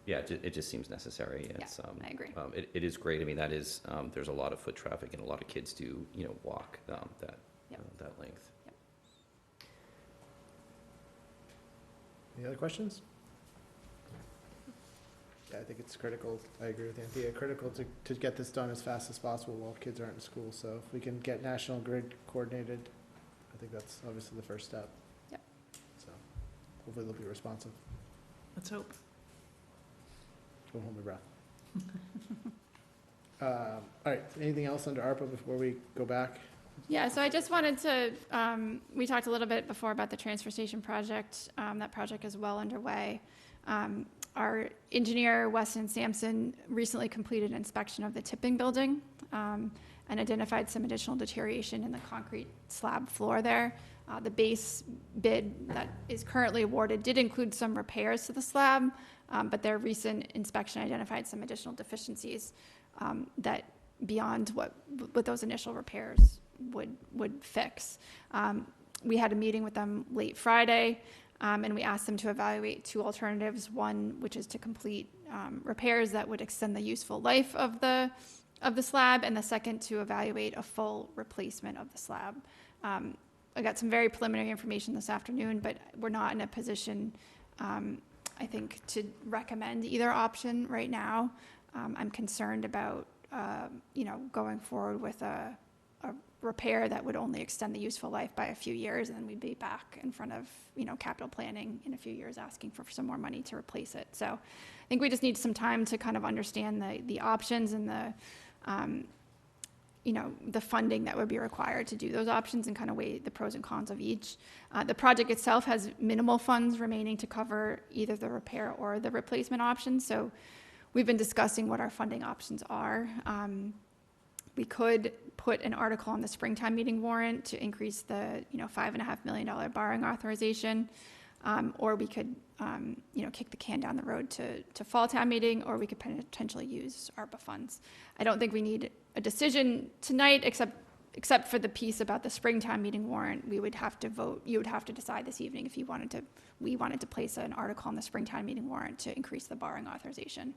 Yeah, it just seems necessary. It's, I agree. It is great. I mean, that is, there's a lot of foot traffic, and a lot of kids do, walk that length. Any other questions? Yeah, I think it's critical, I agree with Anthea, critical to get this done as fast as possible while kids aren't in school. So if we can get National Grid coordinated, I think that's obviously the first step. Yep. So hopefully they'll be responsive. Let's hope. Don't hold my breath. All right, anything else under ARPA before we go back? Yeah, so I just wanted to, we talked a little bit before about the transfer station project. That project is well underway. Our engineer, Weston Sampson, recently completed an inspection of the tipping building and identified some additional deterioration in the concrete slab floor there. The base bid that is currently awarded did include some repairs to the slab, but their recent inspection identified some additional deficiencies that beyond what those initial repairs would fix. We had a meeting with them late Friday, and we asked them to evaluate two alternatives. One, which is to complete repairs that would extend the useful life of the slab, and the second, to evaluate a full replacement of the slab. I got some very preliminary information this afternoon, but we're not in a position, I think, to recommend either option right now. I'm concerned about, going forward with a repair that would only extend the useful life by a few years, and then we'd be back in front of, capital planning in a few years asking for some more money to replace it. So I think we just need some time to kind of understand the options and the funding that would be required to do those options and kind of weigh the pros and cons of each. The project itself has minimal funds remaining to cover either the repair or the replacement options. So we've been discussing what our funding options are. We could put an article on the springtime meeting warrant to increase the, $5.5 million borrowing authorization. Or we could, kick the can down the road to fall town meeting, or we could potentially use ARPA funds. I don't think we need a decision tonight, except for the piece about the springtime meeting warrant. We would have to vote. You would have to decide this evening if we wanted to place an article on the springtime meeting warrant to increase the borrowing authorization.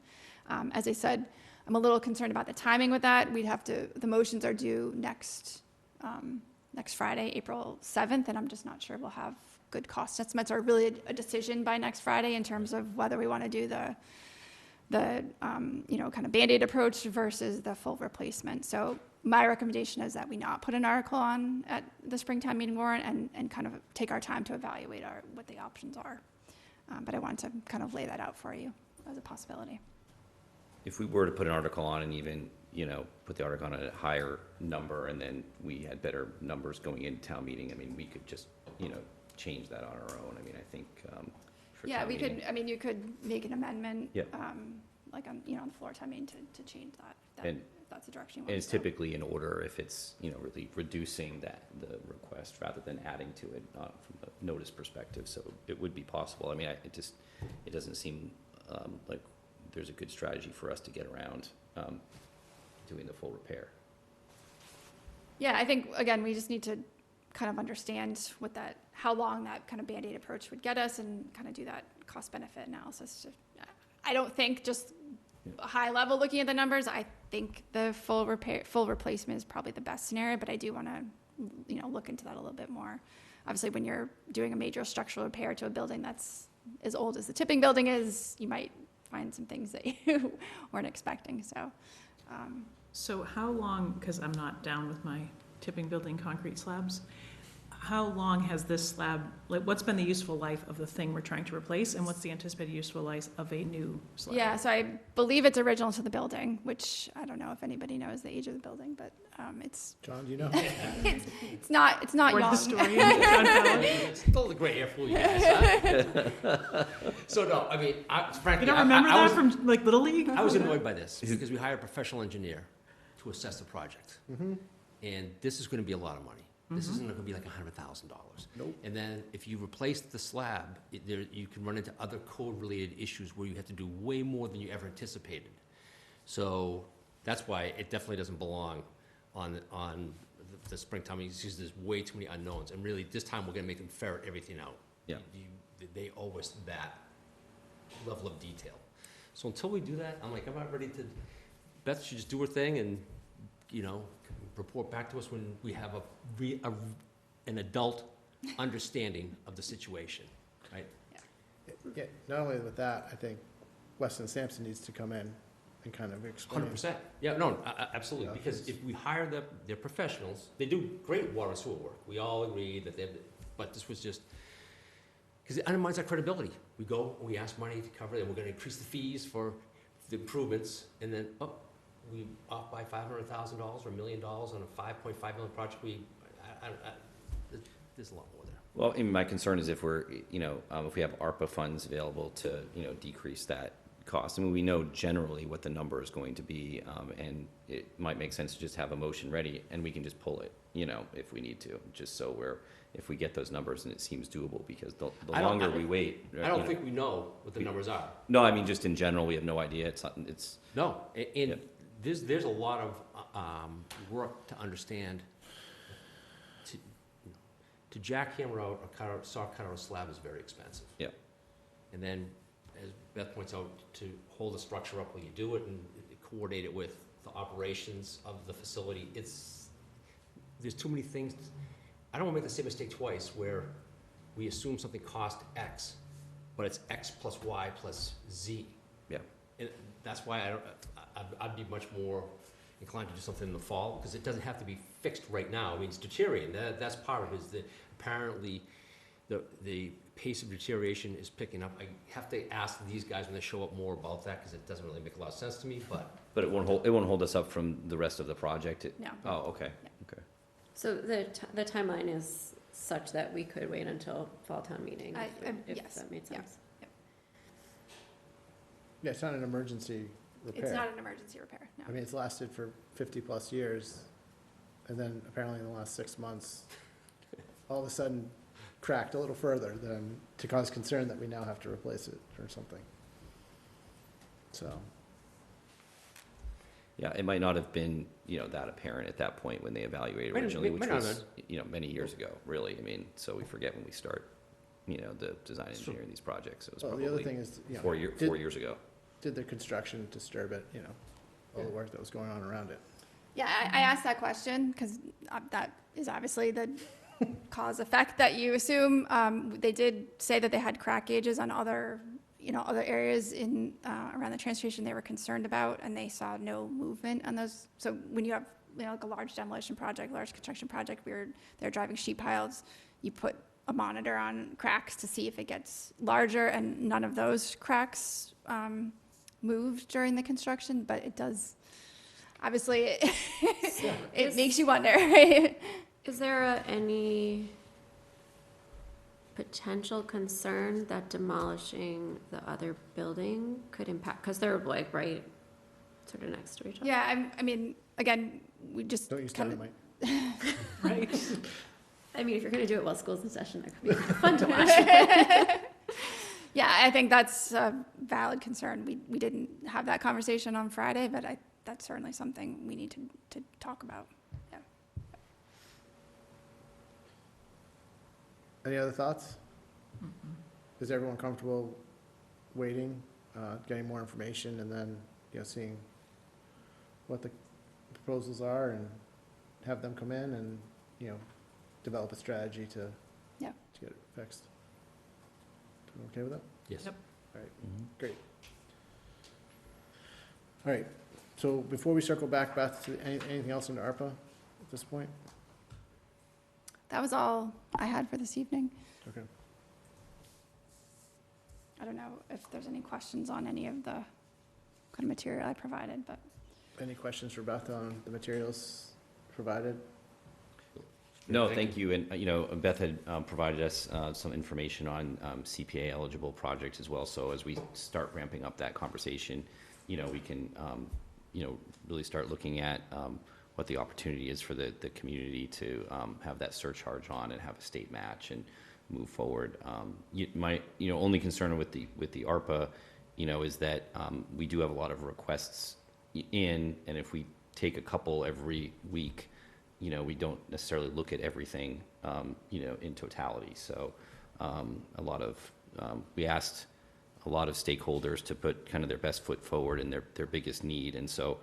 As I said, I'm a little concerned about the timing with that. The motions are due next Friday, April 7th, and I'm just not sure we'll have good cost estimates or really a decision by next Friday in terms of whether we want to do the kind of Band-Aid approach versus the full replacement. So my recommendation is that we not put an article on at the springtime meeting warrant and kind of take our time to evaluate what the options are. But I wanted to kind of lay that out for you as a possibility. If we were to put an article on and even, put the article on at a higher number, and then we had better numbers going into town meeting, I mean, we could just, change that on our own. I mean, I think, for Yeah, town we meeting- could, you could make an amendment. Yep. Like on the floor time meeting to change that, And- if that's the direction you And want it's to go. typically in order if it's, really reducing the request rather than adding to it, from a notice perspective, so it would be possible. I mean, it doesn't seem, like there's a good strategy for us to get around, doing the full repair. Yeah, I think, again, we just need to kind of understand how long that kind of Band-Aid approach would get us and kind of do that cost-benefit analysis. I don't think just a high level looking at the numbers, I think the full replacement is probably the best scenario, but I do want to, look into that a little bit more. Obviously, when you're doing a major structural repair to a building that's as old as the tipping building is, you might find some things that you weren't expecting, so. So how long, because I'm not down with my tipping building concrete slabs, how long has this slab, what's been the useful life of the thing we're trying to replace, and what's the anticipated useful life of a new slab? Yeah, so I believe it's original to the building, which I don't know if anybody knows the age of the building, but it's John, do you know? it's not Or young. historian, John Fallon. Still the gray hair fool you guys, huh? So no, I mean, frankly, You don't remember I that was, from Little League? I was annoyed by this because we hired a professional engineer to assess the project. And this is gonna be a lot of money. This isn't gonna be like $100,000. Nope. And then if you replace the slab, you can run into other code-related issues where you have to do way more than you ever anticipated. So that's why it definitely doesn't belong on the springtime, because there's way too many unknowns. And really, this time, we're gonna make them ferret everything out. Yeah. They owe us that level of detail. So until we do that, I'm not ready to, Beth should just do her thing and, report back to us when we have an adult understanding of the situation, right? Yeah, not only with that, I think Weston Sampson needs to come in and kind of explain. 100%. Yeah, no, absolutely, Yeah, because it's- if we hire their professionals, they do great water and sewer work. We all agree that but this was just, because it undermines our credibility. We go, we ask money to cover it, and we're gonna increase the fees for the improvements, and then, we off by $500,000 or $1 million on a $5.5 million project. There's a lot more there. Well, and my concern is if we're, if we have ARPA funds available to, decrease that cost. I mean, we know generally what the number is going to be, and it might make sense to just have a motion ready, and we can just pull it, if we need to, just so if we get those numbers and it seems doable, because the longer we wait. I don't think we know what the numbers are. No, I mean, just in general, we have no idea. No, and Yeah. there's a lot of work to understand. To jackhammer out a saw cutout slab is very expensive. Yeah. And then, as Beth points out, to hold the structure up while you do it and coordinate it with the operations of the facility, there's too many things. I don't want to make the same mistake twice where we assume something cost X, but it's X plus Y plus Z. Yeah. And that's why I'd be much more inclined to do something in the fall, because it doesn't have to be fixed right now. I mean, it's deteriorating. That's part of it, is that apparently the pace of deterioration is picking up. I have to ask these guys when they show up more about that, because it doesn't really make a lot of sense to me, but. But it won't hold us up from the rest of the project? No. Oh, okay, No. okay. So the timeline is such that we could wait until fall town meeting, if yes. that made Yeah. sense. Yeah, it's not an emergency repair. It's not an emergency repair, no. I mean, it's lasted for 50-plus years, and then apparently in the last 6 months, all of a sudden cracked a little further than to cause concern that we now have to replace it or something. So, Yeah, it might not have been, that apparent at that point when they evaluated Might- originally, might which not was, many years ago, really. I mean, so we forget when we start, the design engineering these projects. It was well, the other probably thing is, 4 years ago. did the construction disturb it, all the work that was going on around it? Yeah, I asked that question because that is obviously the cause effect that you assume. They did say that they had crack gauges on other areas in around the train station they were concerned about, and they saw no movement on those. So when you have like a large demolition project, large construction project, they're driving sheet piles, you put a monitor on cracks to see if it gets larger, and none of those cracks moved during the construction, but it does, obviously, it makes you wonder, right? Is there any potential concern that demolishing the other building could impact, because they're like right sort of next to each other? Yeah, I mean, again, we just Don't use kind of, dynamite. right? I mean, if you're gonna do it while school's in session, that could be fun to watch. Yeah, I think that's a valid concern. We didn't have that conversation on Friday, but that's certainly something we need to talk about. Yeah. Any other thoughts? Is everyone comfortable waiting, getting more information, and then, seeing what the proposals are, and have them come in and, develop a strategy to Yeah. to get it fixed? Everyone okay with that? Yes. Yep. All right, great. All right, so before we circle back, Beth, to anything else into ARPA at this point? That was all I had for this evening. Okay. I don't know if there's any questions on any of the kind of material I provided, but. Any questions for Beth on the materials provided? No, thank you. And, Beth had provided us some information on CPA eligible projects as well. So as we start ramping up that conversation, we can, really start looking at what the opportunity is for the community to have that surcharge on and have a state match and move forward. My only concern with the ARPA, is that we do have a lot of requests in, and if we take a couple every week, we don't necessarily look at everything, in totality. So we asked a lot of stakeholders to put kind of their best foot forward and their biggest need. And so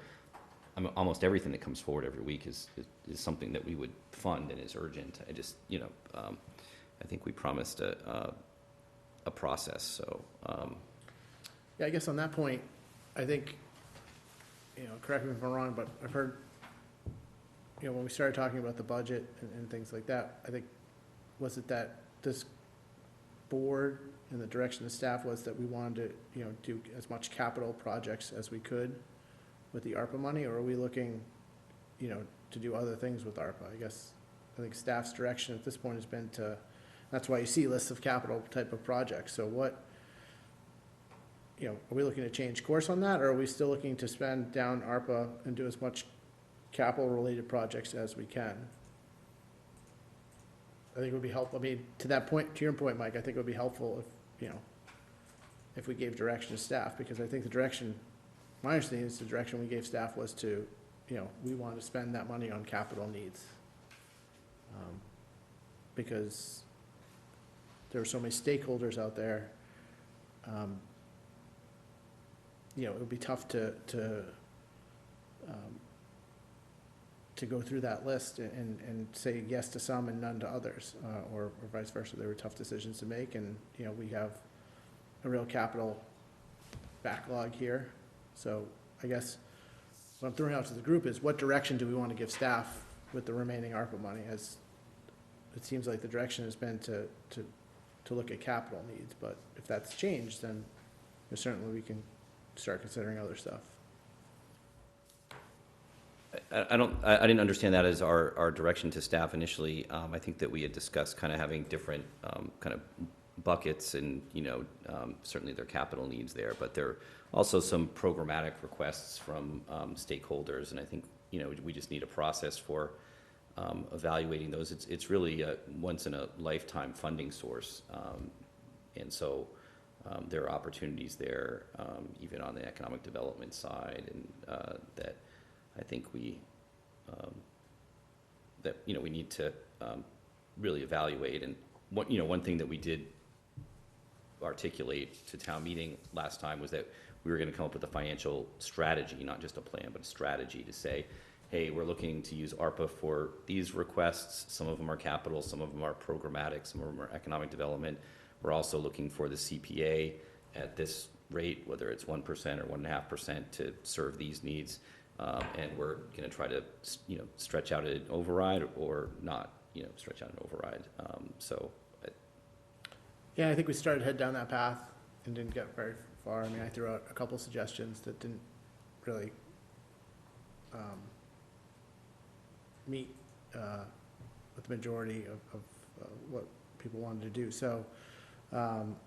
almost everything that comes forward every week is something that we would fund and is urgent. I just, I think we promised a process, so. Yeah, I guess on that point, I think, correct me if I'm wrong, but I've heard, when we started talking about the budget and things like that, I think, was it that this board and the direction of staff was that we wanted to, do as much capital projects as we could with the ARPA money, or are we looking, to do other things with ARPA? I think staff's direction at this point has been to that's why you see lists of capital type of projects. So what, are we looking to change course on that, or are we still looking to spend down ARPA and do as much capital-related projects as we can? I think it would be helpful, I mean, to your point, Mike, I think it would be helpful if we gave direction to staff, because I think my understanding is the direction we gave staff was to, we wanted to spend that money on capital needs. Because there are so many stakeholders out there, it would be tough to go through that list and say yes to some and none to others, or vice versa. There were tough decisions to make, and, we have a real capital backlog here. So I guess what I'm throwing out to the group is, what direction do we want to give staff with the remaining ARPA money? As it seems like the direction has been to look at capital needs, but if that's changed, then certainly we can start considering other stuff. I didn't understand that as our direction to staff initially. I think that we had discussed kind of having different kind of buckets, and, certainly there are capital needs there, but there are also some programmatic requests from stakeholders, and I think, we just need a process for evaluating those. It's really a once-in-a-lifetime funding source, and so there are opportunities there, even on the economic development side, and that I think we need to really evaluate. And one thing that we did articulate to town meeting last time was that we were going to come up with a financial strategy, not just a plan, but a strategy to say, hey, we're looking to use ARPA for these requests. Some of them are capital, some of them are programmatic, some of them are economic development. We're also looking for the CPA at this rate, whether it's 1% or 1.5%, to serve these needs. And we're going to try to, stretch out an override or not, stretch out an override. Yeah, I think we started to head down that path and didn't get very far. I mean, I threw out a couple suggestions that didn't really meet with the majority of what people wanted to do. So, I'm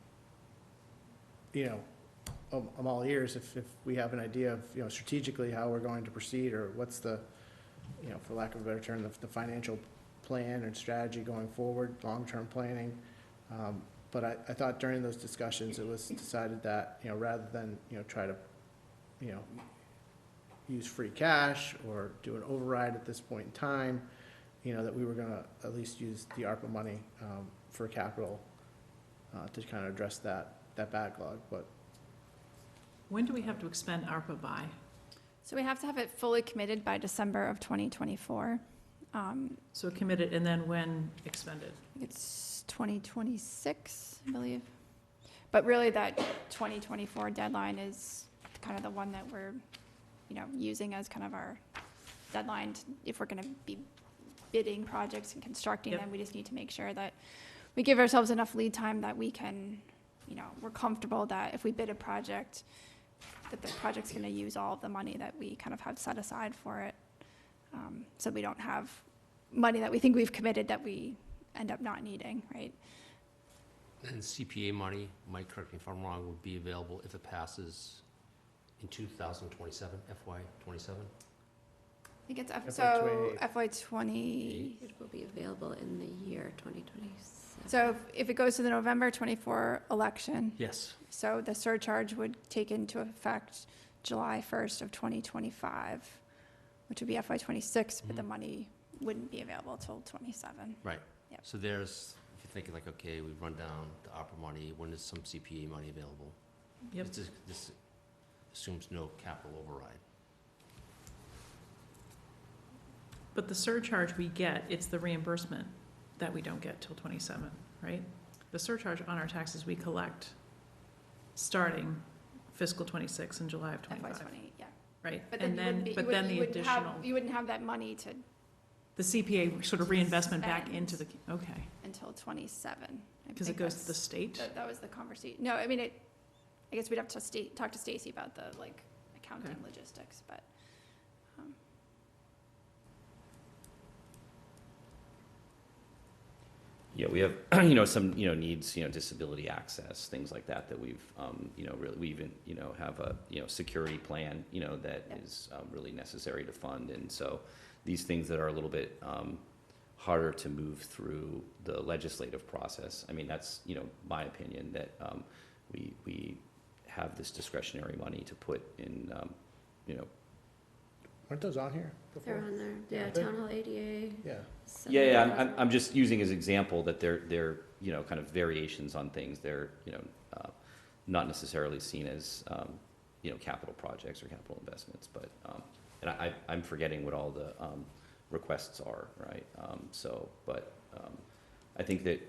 all ears if we have an idea of, strategically how we're going to proceed, or what's the, for lack of a better term, the financial plan and strategy going forward, long-term planning. But I thought during those discussions, it was decided that, rather than, try to, use free cash or do an override at this point in time, that we were gonna at least use the ARPA money for capital to kind of address that backlog. But When do we have to expend ARPA by? So we have to have it fully committed by December of 2024. So committed, and then when expended? It's 2026, I believe. But really, that 2024 deadline is kind of the one that we're, using as kind of our deadline if we're going to be bidding projects and constructing Yep. them. We just need to make sure that we give ourselves enough lead time that we can, we're comfortable that if we bid a project, that the project's going to use all of the money that we kind of have set aside for it. So we don't have money that we think we've committed that we end up not needing, right? And CPA money, Mike, correct me if I'm wrong, would be available if it passes in 2027, FY '27? I think it's FY28. FY20. It will be available in the year 2027. So if it goes to the November 24 election, Yes. so the surcharge would take into effect July 1st of 2025, which would be FY26, but the Mhm. money wouldn't be available till 27. Right. Yep. So there's, if you're thinking like, okay, we've run down the opera money, when is some CPA money available? Yep. This assumes no capital override. But the surcharge we get, it's the reimbursement that we don't get till 27, right? The surcharge on our taxes we collect starting fiscal 26 in July of 25, FY20, yeah. right? But then And you wouldn't be, but then the additional, you wouldn't have that money to, the CPA sort of reinvestment back Spend. into the, okay, until 27. because it goes to the state? That was the conversation. No, I mean, I guess we'd have to talk to Stacy about the, accounting Okay. logistics, but, Yeah, we have, some, needs, disability access, things like that, that we've, really, we even, have a, security plan, that is really necessary to fund. And so these things that are a little bit harder to move through the legislative process, I mean, that's, my opinion, that we have this discretionary money to put in, Aren't those on here They're before? on there, yeah, Yeah. Town Hall ADA. Yeah. I'm just using as example that they're, kind of variations on things. They're, not necessarily seen as, capital projects or capital investments, but, and I'm forgetting what all the, requests are, right? I think that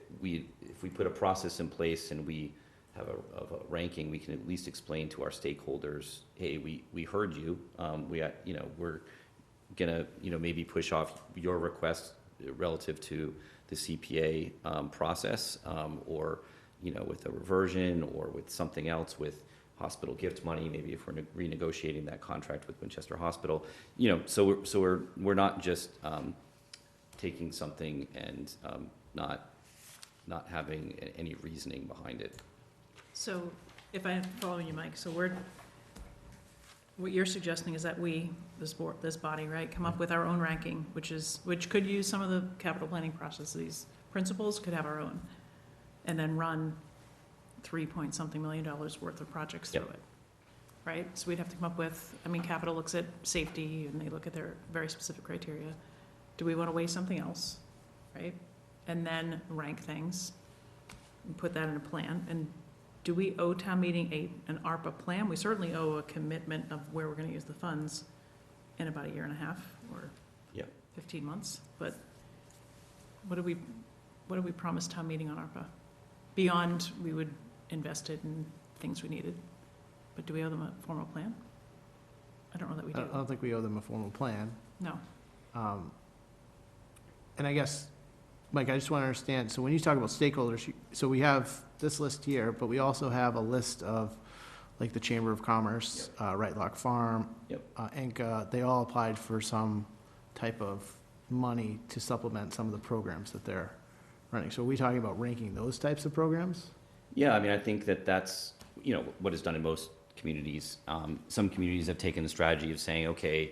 if we put a process in place and we have a ranking, we can at least explain to our stakeholders, hey, we heard you, we're gonna, maybe push off your request relative to the CPA process, or, with a reversion or with something else, with hospital gift money, maybe if we're renegotiating that contract with Winchester Hospital, so we're not just taking something and not having any reasoning behind it. So if I'm following you, Mike, so what you're suggesting is that we, this body, right, come up with our own ranking, which could use some of the capital planning processes. Principals could have our own, and then run $3-point-something million worth of projects through it, right? So we'd have to come up with, capital looks at safety, and they look at their very specific criteria. Do we want to weigh something else, right? And then rank things, and put that in a plan, and do we owe town meeting an ARPA plan? We certainly owe a commitment of where we're gonna use the funds in about 1.5 years or 15 months. But what do we promise town meeting on ARPA? Beyond, we would invest it in things we needed, but do we owe them a formal plan? I don't know that we I do. don't think we owe them a formal plan. No. And I guess, Mike, I just want to understand, so when you talk about stakeholders, so we have this list here, but we also have a list of, like, the Chamber of Commerce, Right Lock Farm, Enca, they all applied for some type of money to supplement some of the programs that they're running. So are we talking about ranking those types of programs? Yeah, I think that's, what is done in most communities. Some communities have taken the strategy of saying, okay,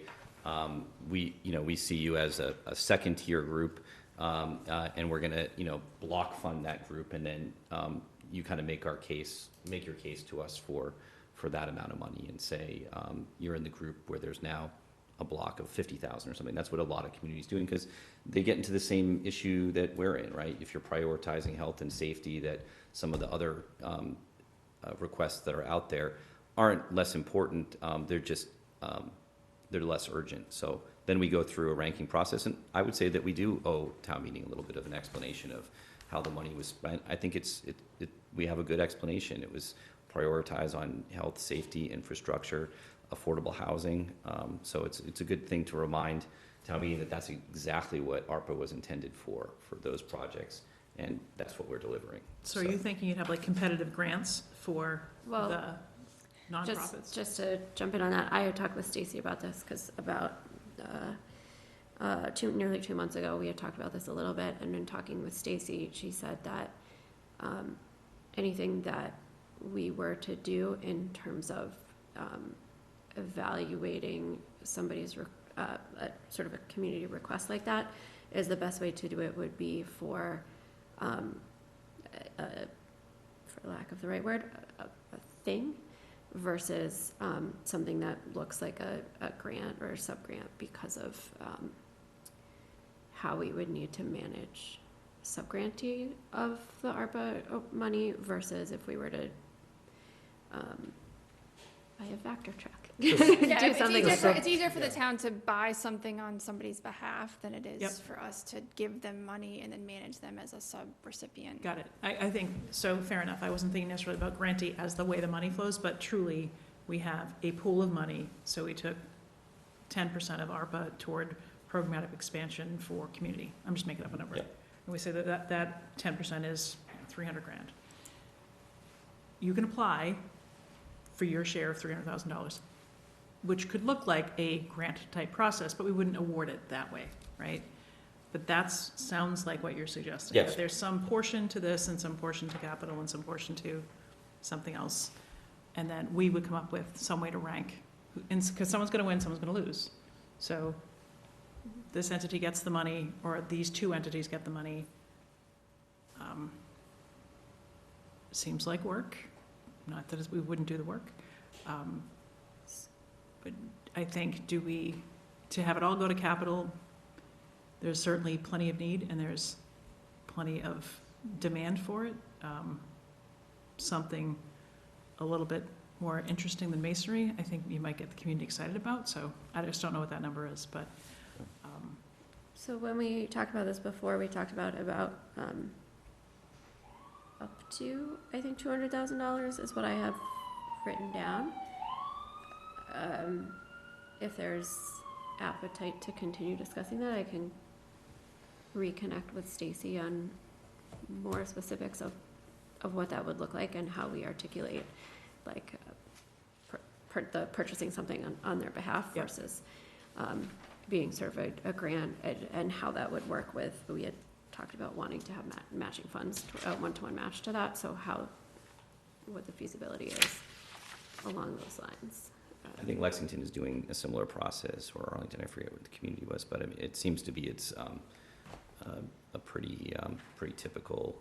we see you as a second-tier group, and we're gonna, block fund that group, and then you kind of make your case to us for that amount of money, and say you're in the group where there's now a block of 50,000 or something. That's what a lot of communities doing, because they get into the same issue that we're in, right? If you're prioritizing health and safety, that some of the other requests that are out there aren't less important. They're just they're less urgent. So then we go through a ranking process, and I would say that we do owe town meeting a little bit of an explanation of how the money was spent. I think we have a good explanation. It was prioritized on health, safety, infrastructure, affordable housing. So it's a good thing to remind town meeting that that's exactly what ARPA was intended for those projects, and that's what we're delivering. So are you thinking you'd have like competitive grants for Well, the nonprofits? Just to jump in on that, I had talked with Stacy about this, because about nearly 2 months ago, we had talked about this a little bit, and in talking with Stacy, she said that anything that we were to do in terms of evaluating somebody's sort of a community request like that, is the best way to do it would be for lack of the right word, a thing, versus something that looks like a grant or a sub-grant, because of how we would need to manage sub-grantee of the ARPA money, versus if we were to buy a Vector truck. Yeah, Do something like that. it's easier for the town to buy something on somebody's behalf than it is Yep. for us to give them money and then manage them as a sub-recipient. Got it. I think, so fair enough. I wasn't thinking necessarily about grantee as the way the money flows, but truly, we have a pool of money, so we took 10% of ARPA toward programmatic expansion for community. I'm just making up a number. Yep. And we say that 10% is $300,000. You can apply for your share of $300,000, which could look like a grant-type process, but we wouldn't award it that way, right? But sounds like what you're suggesting. Yes. That there's some portion to this and some portion to capital and some portion to something else. And then we would come up with some way to rank, because someone's gonna win, someone's gonna lose. So this entity gets the money, or these two entities get the money. Seems like work, not that we wouldn't do the work. But I think, to have it all go to capital, there's certainly plenty of need and there's plenty of demand for it. Something a little bit more interesting than masonry, I think you might get the community excited about, so I just don't know what that number is, but, So when we talked about this before, we talked about up to, I think, $200,000 is what I have written down. If there's appetite to continue discussing that, I can reconnect with Stacy on more specifics of what that would look like and how we articulate, like, the purchasing something on their behalf Yep. versus being sort of a grant, and how that would work with, we had talked about wanting to have matching funds, a one-to-one match to that, so what the feasibility is along those lines. I think Lexington is doing a similar process, or Arlington, I forget what the community was, but I mean, it seems to be a pretty typical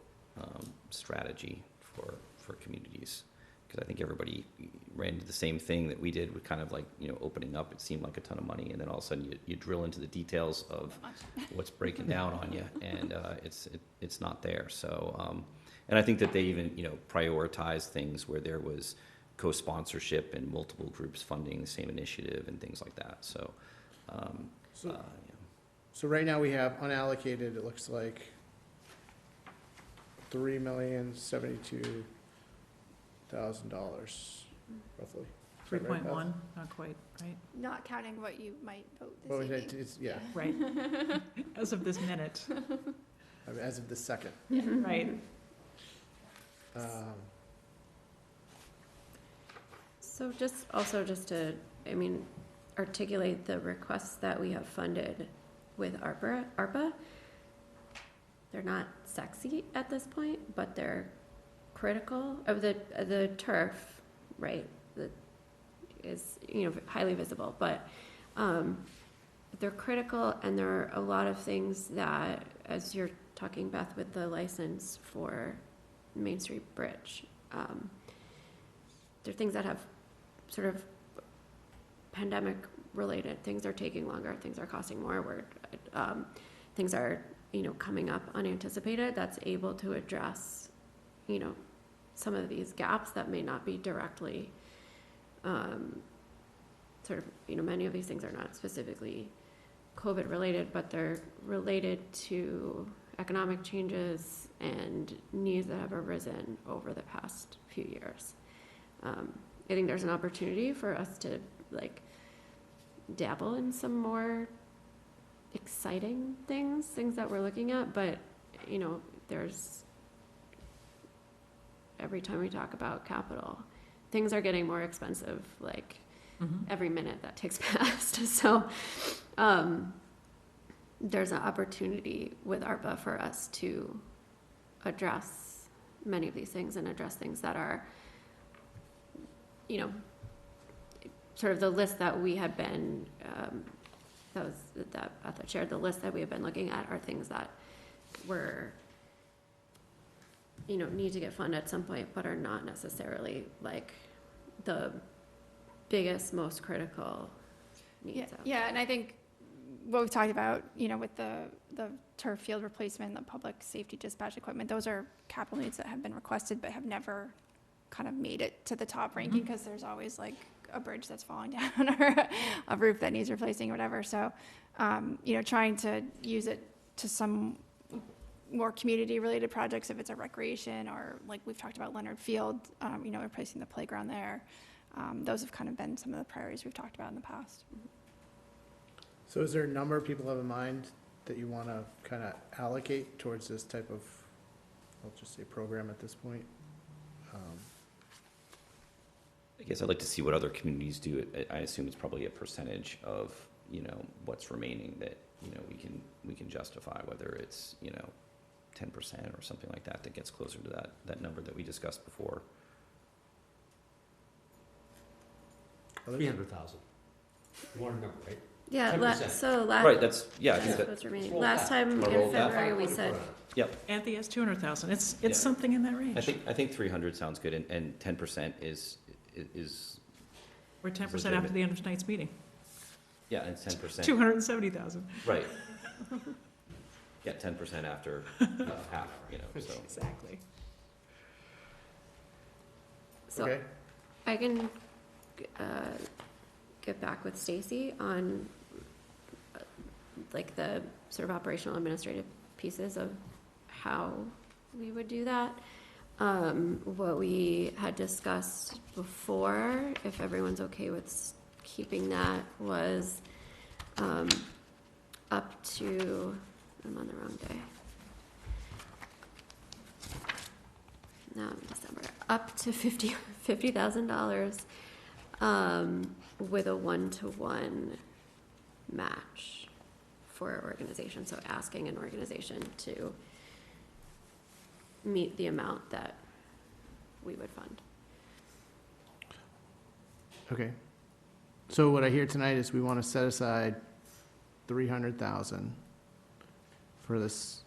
strategy for communities. Because I think everybody ran into the same thing that we did with kind of like, opening up. It seemed like a ton of money, and then all of a sudden you drill into the details of what's breaking down on you, and it's not there. So, and I think that they even, prioritized things where there was co-sponsorship and multiple groups funding the same initiative and things like that. So, So right now we have unallocated, it looks like $3,072,000 roughly. Is that right, Beth? 3.1, not quite, right? Not counting what you might vote What this was evening. it? It's, yeah, Right. As of this minute, I mean, as of the second. right? So just to, articulate the requests that we have funded with ARPA, they're not sexy at this point, but they're critical of the turf, right? That is, highly visible, but they're critical, and there are a lot of things that, as you're talking, Beth, with the license for Main Street Bridge, there are things that have sort of pandemic related, things are taking longer, things are costing more, things are, coming up unanticipated, that's able to address, some of these gaps that may not be directly, many of these things are not specifically COVID related, but they're related to economic changes and needs that have arisen over the past few years. I think there's an opportunity for us to dabble in some more exciting things that we're looking at, but there's, every time we talk about capital, things are getting more expensive, every minute that takes past. So there's an opportunity with ARPA for us to address many of these things and address things that are, sort of the list that we had been, that Beth shared, the list that we have been looking at are things that were, need to get funded at some point, but are not necessarily the biggest, most critical needs. Yeah, and I think what we've talked about, with the turf field replacement, the public safety dispatch equipment, those are capital needs that have been requested but have never kind of made it to the top ranking, because there's always a bridge that's falling down or a roof that needs replacing or whatever. So, trying to use it to some more community-related projects, if it's a recreation, or like we've talked about Leonard Field, replacing the playground there. Those have kind of been some of the priorities we've talked about in the past. So is there a number people have in mind that you want to kind of allocate towards this type of, I'll just say, program at this point? I guess I'd like to see what other communities do. I assume it's probably a percentage of, you know, what's remaining that, you know, we can justify, whether it's, you know, 10% or something like that, that gets closer to that number that we discussed before. 300,000. You want to remember, right? Yeah, 10%. so last. Right, that's, yeah, I think That's that, what's remaining. Roll Last that. time Wanna in roll that? February, we said, Anthony has 200,000. It's Yeah. something in that range. I think 300 sounds good, and 10% is, We're 10% after the end of tonight's meeting. yeah, and 10%. 270,000. Right. Yeah, 10% after half, you know, so. Exactly. so Okay, I can get back with Stacy on like the sort of operational administrative pieces of how we would do that. What we had discussed before, if everyone's okay with keeping that, was up to, I'm on the wrong day. Now I'm in December. Up to $50,000 with a 1-to-1 match for an organization. So asking an organization to meet the amount that we would fund. okay. So what I hear tonight is we want to set aside 300,000 for this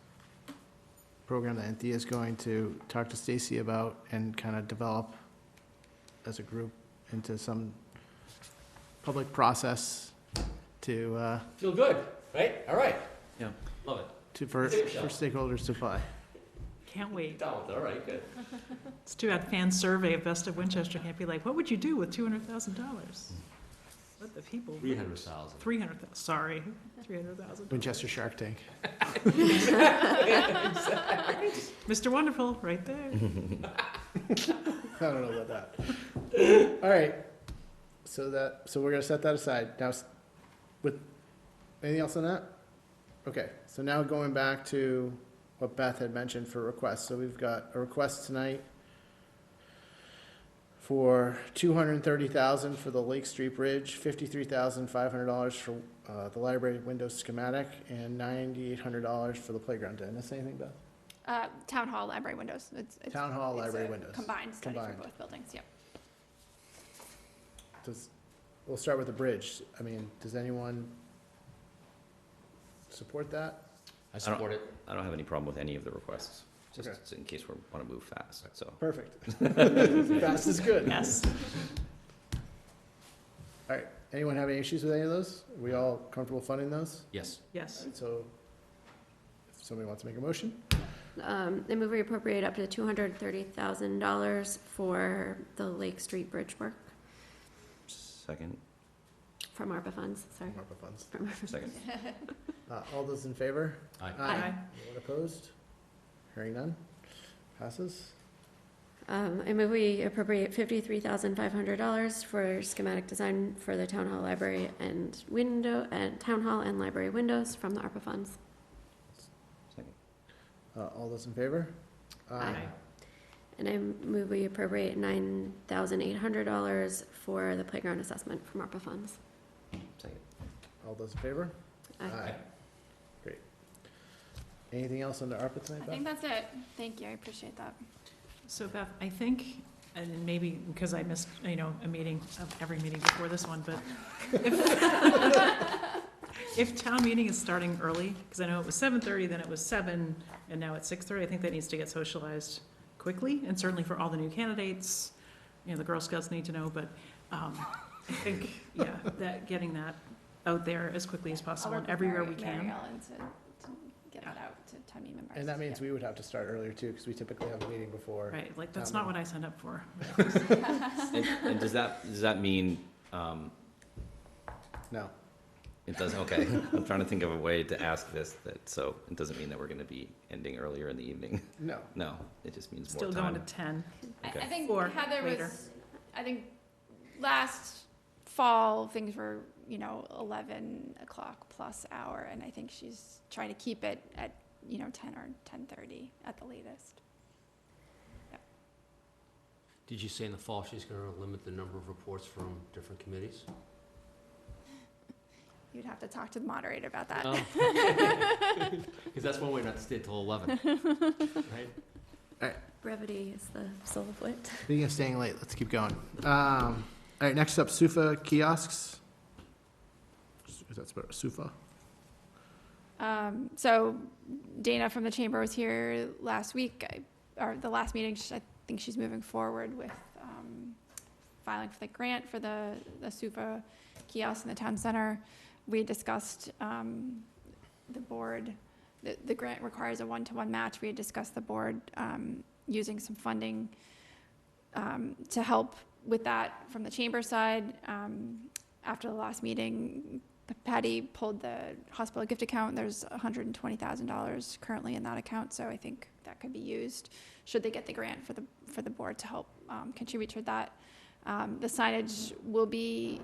program that Anthea is going to talk to Stacy about and kind of develop as a group into some public process to, Feel good, right? All right. Yeah. Love it. for Take a shot. stakeholders to apply. Can't wait. Down with it. All right, good. It's too bad fan survey of Best of Winchester can't be like, what would you do with $200,000? Let the people. 300,000. 300,000, sorry, 300,000. Winchester Shark Tank. Mr. Wonderful, right there. I don't know about that. All right, so we're gonna set that aside. Now, with, anything else on that? Okay, so now going back to what Beth had mentioned for requests. So we've got a request tonight for $230,000 for the Lake Street Bridge, $53,500 for the library window schematic, and $9,800 for the playground. Did I miss anything, Beth? Town hall, library windows. It's Town hall, it's library a windows. Combined study for Combined. both buildings, yep. We'll start with the bridge. I mean, does anyone support that? I support it. I don't have any problem with any of the requests, just Okay. in case we want to move fast, so. Perfect. Fast is good. Yes. All right, anyone have any issues with any of those? Are we all comfortable funding those? Yes. Yes. So, if somebody wants to make a motion? I move we appropriate up to $230,000 for the Lake Street Bridge work Second, from ARPA funds, sorry. ARPA funds. From ARPA. second. All those in favor? Aye. Aye. Anyone opposed? Hearing none? Passes? I move we appropriate $53,500 for schematic design for the town hall, library, and town hall and library windows from the ARPA funds. Second. All those in favor? Aye. And I move we appropriate $9,800 for the playground assessment from ARPA funds. Second. All those in favor? Aye. Great. Anything else under ARPA tonight, I Beth? think that's it. Thank you, I appreciate that. So Beth, I think, and maybe because I missed, a meeting, every meeting before this one, but if town meeting is starting early, because I know it was 7:30, then it was 7, and now it's 6:30, I think that needs to get socialized quickly, and certainly for all the new candidates, the Girl Scouts need to know, but I think, that getting that out there as quickly as I'll possible work and with everywhere Mary we can. Ellen to get that out to town meeting members. And that means Yep. we would have to start earlier too, because we typically have a meeting before. Right, like, that's not what I signed up for. And does that mean, No. it doesn't, okay, I'm trying to think of a way to ask this, so it doesn't mean that we're gonna be ending earlier in the evening? No. No, it just means more Still going to time. 10. I think Or Heather later. I think last fall, things were, 11 o'clock plus hour, and I think she's trying to keep it at, 10 or 10:30 at the latest. Did you say in the fall she's going to limit the number of reports from different committees? You'd have to talk to the moderator about that. Because that's one way not to stay till 11, right? Brevity is the soul of wit. Speaking of staying late, let's keep going. All right, next up, SUFA kiosks. Is that spelled SUFA? So Dana from the chamber was here last week, or the last meeting. I think she's moving forward with filing for the grant for the SUFA kiosk in the town center. We discussed the board, the grant requires a one-to-one match. We had discussed the board using some funding to help with that from the chamber side. After the last meeting, Patty pulled the hospital gift account. There's $120,000 currently in that account, so I think that could be used should they get the grant for the board to help contribute to that. The signage will be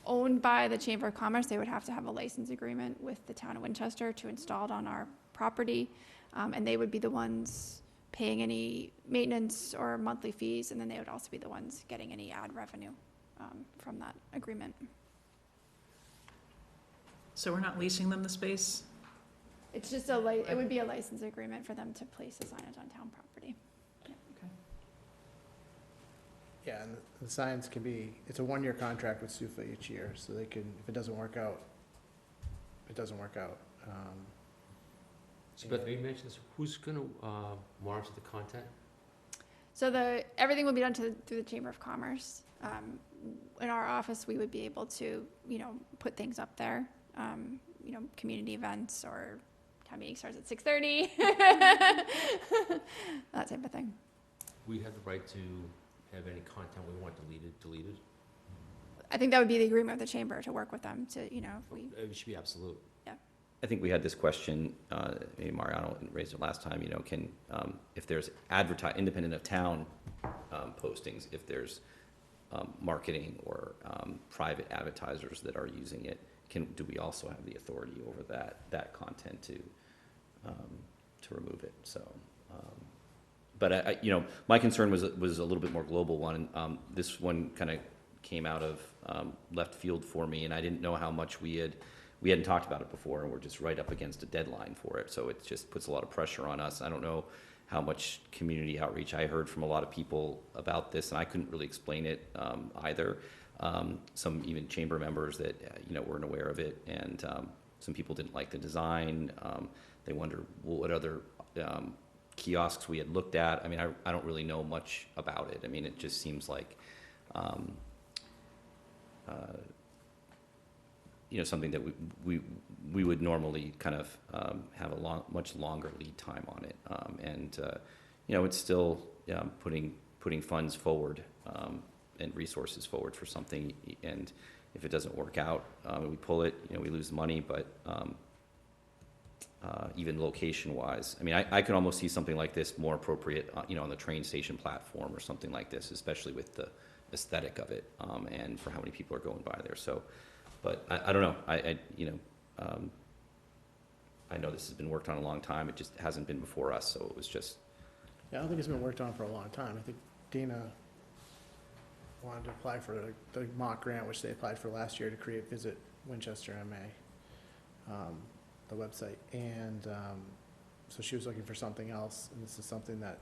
owned by the Chamber of Commerce. They would have to have a license agreement with the town of Winchester to install it on our property, and they would be the ones paying any maintenance or monthly fees, and then they would also be the ones getting any ad revenue from that agreement. So we're not leasing them the space? It's just it would be a license agreement for them to place the signage on town property. Yeah, and the signs can be, it's a one-year contract with SUFA each year, so they can, if it doesn't work out, it doesn't work out. So Beth, you mentioned this, who's gonna monitor the content? So everything will be done through the Chamber of Commerce. In our office, we would be able to, put things up there, community events or town meeting starts at 6:30, that type of thing. We have the right to have any content we want deleted? I think that would be the agreement of the chamber to work with them to, if we, It should be absolute. I think we had this question, maybe Mariano raised it last time, can, if there's independent of town postings, if there's marketing or private advertisers that are using it, do we also have the authority over that content to remove it? So, but my concern was a little bit more global one. This one kind of came out of left field for me, and I didn't know how much we hadn't talked about it before, and we're just right up against a deadline for it. So it just puts a lot of pressure on us. I don't know how much community outreach I heard from a lot of people about this, and I couldn't really explain it either. Some even chamber members that weren't aware of it, and some people didn't like the design. They wonder what other kiosks we had looked at. I mean, I don't really know much about it. I mean, it just seems like something that we would normally kind of have a much longer lead time on it, and it's still putting funds forward and resources forward for something, and if it doesn't work out, we pull it, we lose money, but even location-wise, I mean, I can almost see something like this more appropriate, on the train station platform or something like this, especially with the aesthetic of it, and for how many people are going by there. So, but I don't know. I know this has been worked on a long time. It just hasn't been before us, so it was just. Yeah, I don't think it's been worked on for a long time. I think Dana wanted to apply for the mock grant, which they applied for last year to create Visit Winchester MA, the website. And so she was looking for something else, and this is something that,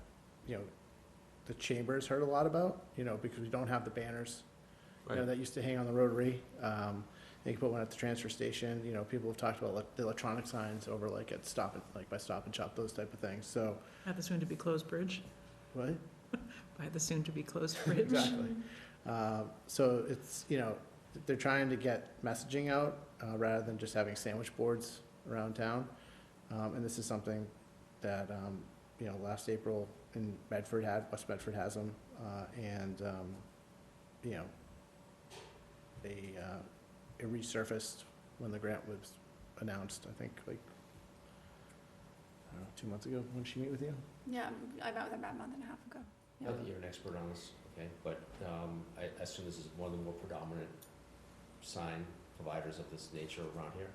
the chamber's heard a lot about, because we don't have the banners, that used to hang on the Rotary. You can put one at the transfer station. People have talked about the electronic signs over at by Stop and Shop, those type of things. So. At the soon-to-be-closed bridge? What? By the soon-to-be-closed bridge. Exactly. So it's, they're trying to get messaging out rather than just having sandwich boards around town. And this is something that, last April in West Medford has them. It resurfaced when the grant was announced, I think, I don't know, 2 months ago. When did she meet with you? Yeah, I met with them about a month and a half ago. Not that you're an expert on this, okay, but I assume this is one of the more predominant sign providers of this nature around here?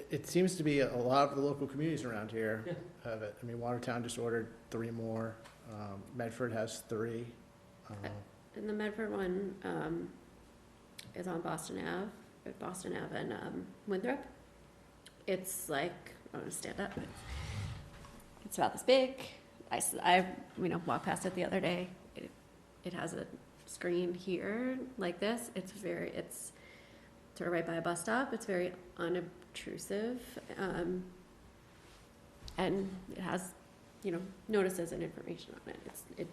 It seems to be a lot of the local communities around here have it. I mean, Watertown just ordered 3 more. Medford has 3. And the Medford one is on Boston Ave, at Boston Ave and Winthrop. It's like, I want to stand up. It's about this big. I walked past it the other day. It has a screen here like this. It's sort of right by a bus stop. It's very unobtrusive. And it has, notices and information on it. It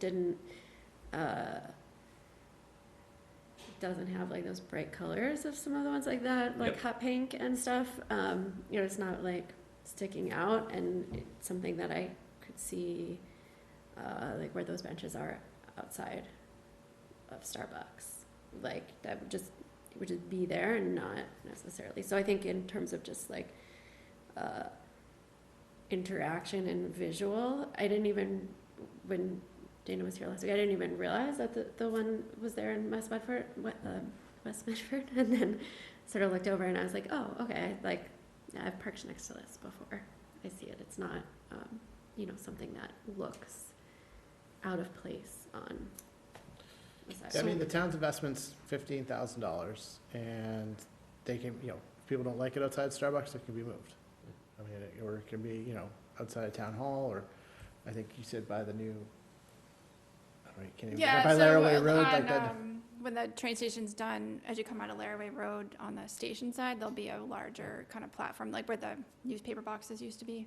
doesn't have like those bright colors of some of the ones like that, like hot pink and stuff. It's not like sticking out, and it's something that I could see, like where those benches are outside of Starbucks. Like that would just be there and not necessarily. So I think in terms of just like interaction and visual, I didn't even, when Dana was here last week, I didn't even realize that the one was there in West Medford, and then sort of looked over and I was like, oh, okay, like I've parked next to this before. I see it. It's not, something that looks out of place on the side. I mean, the town's investment's $15,000, and they can, if people don't like it outside Starbucks, it can be moved. I mean, or it can be, outside of town hall, or I think you said by the new, by Laraway Road, like that. When the train station's done, as you come out of Laraway Road on the station side, there'll be a larger kind of platform, like where the newspaper boxes used to be.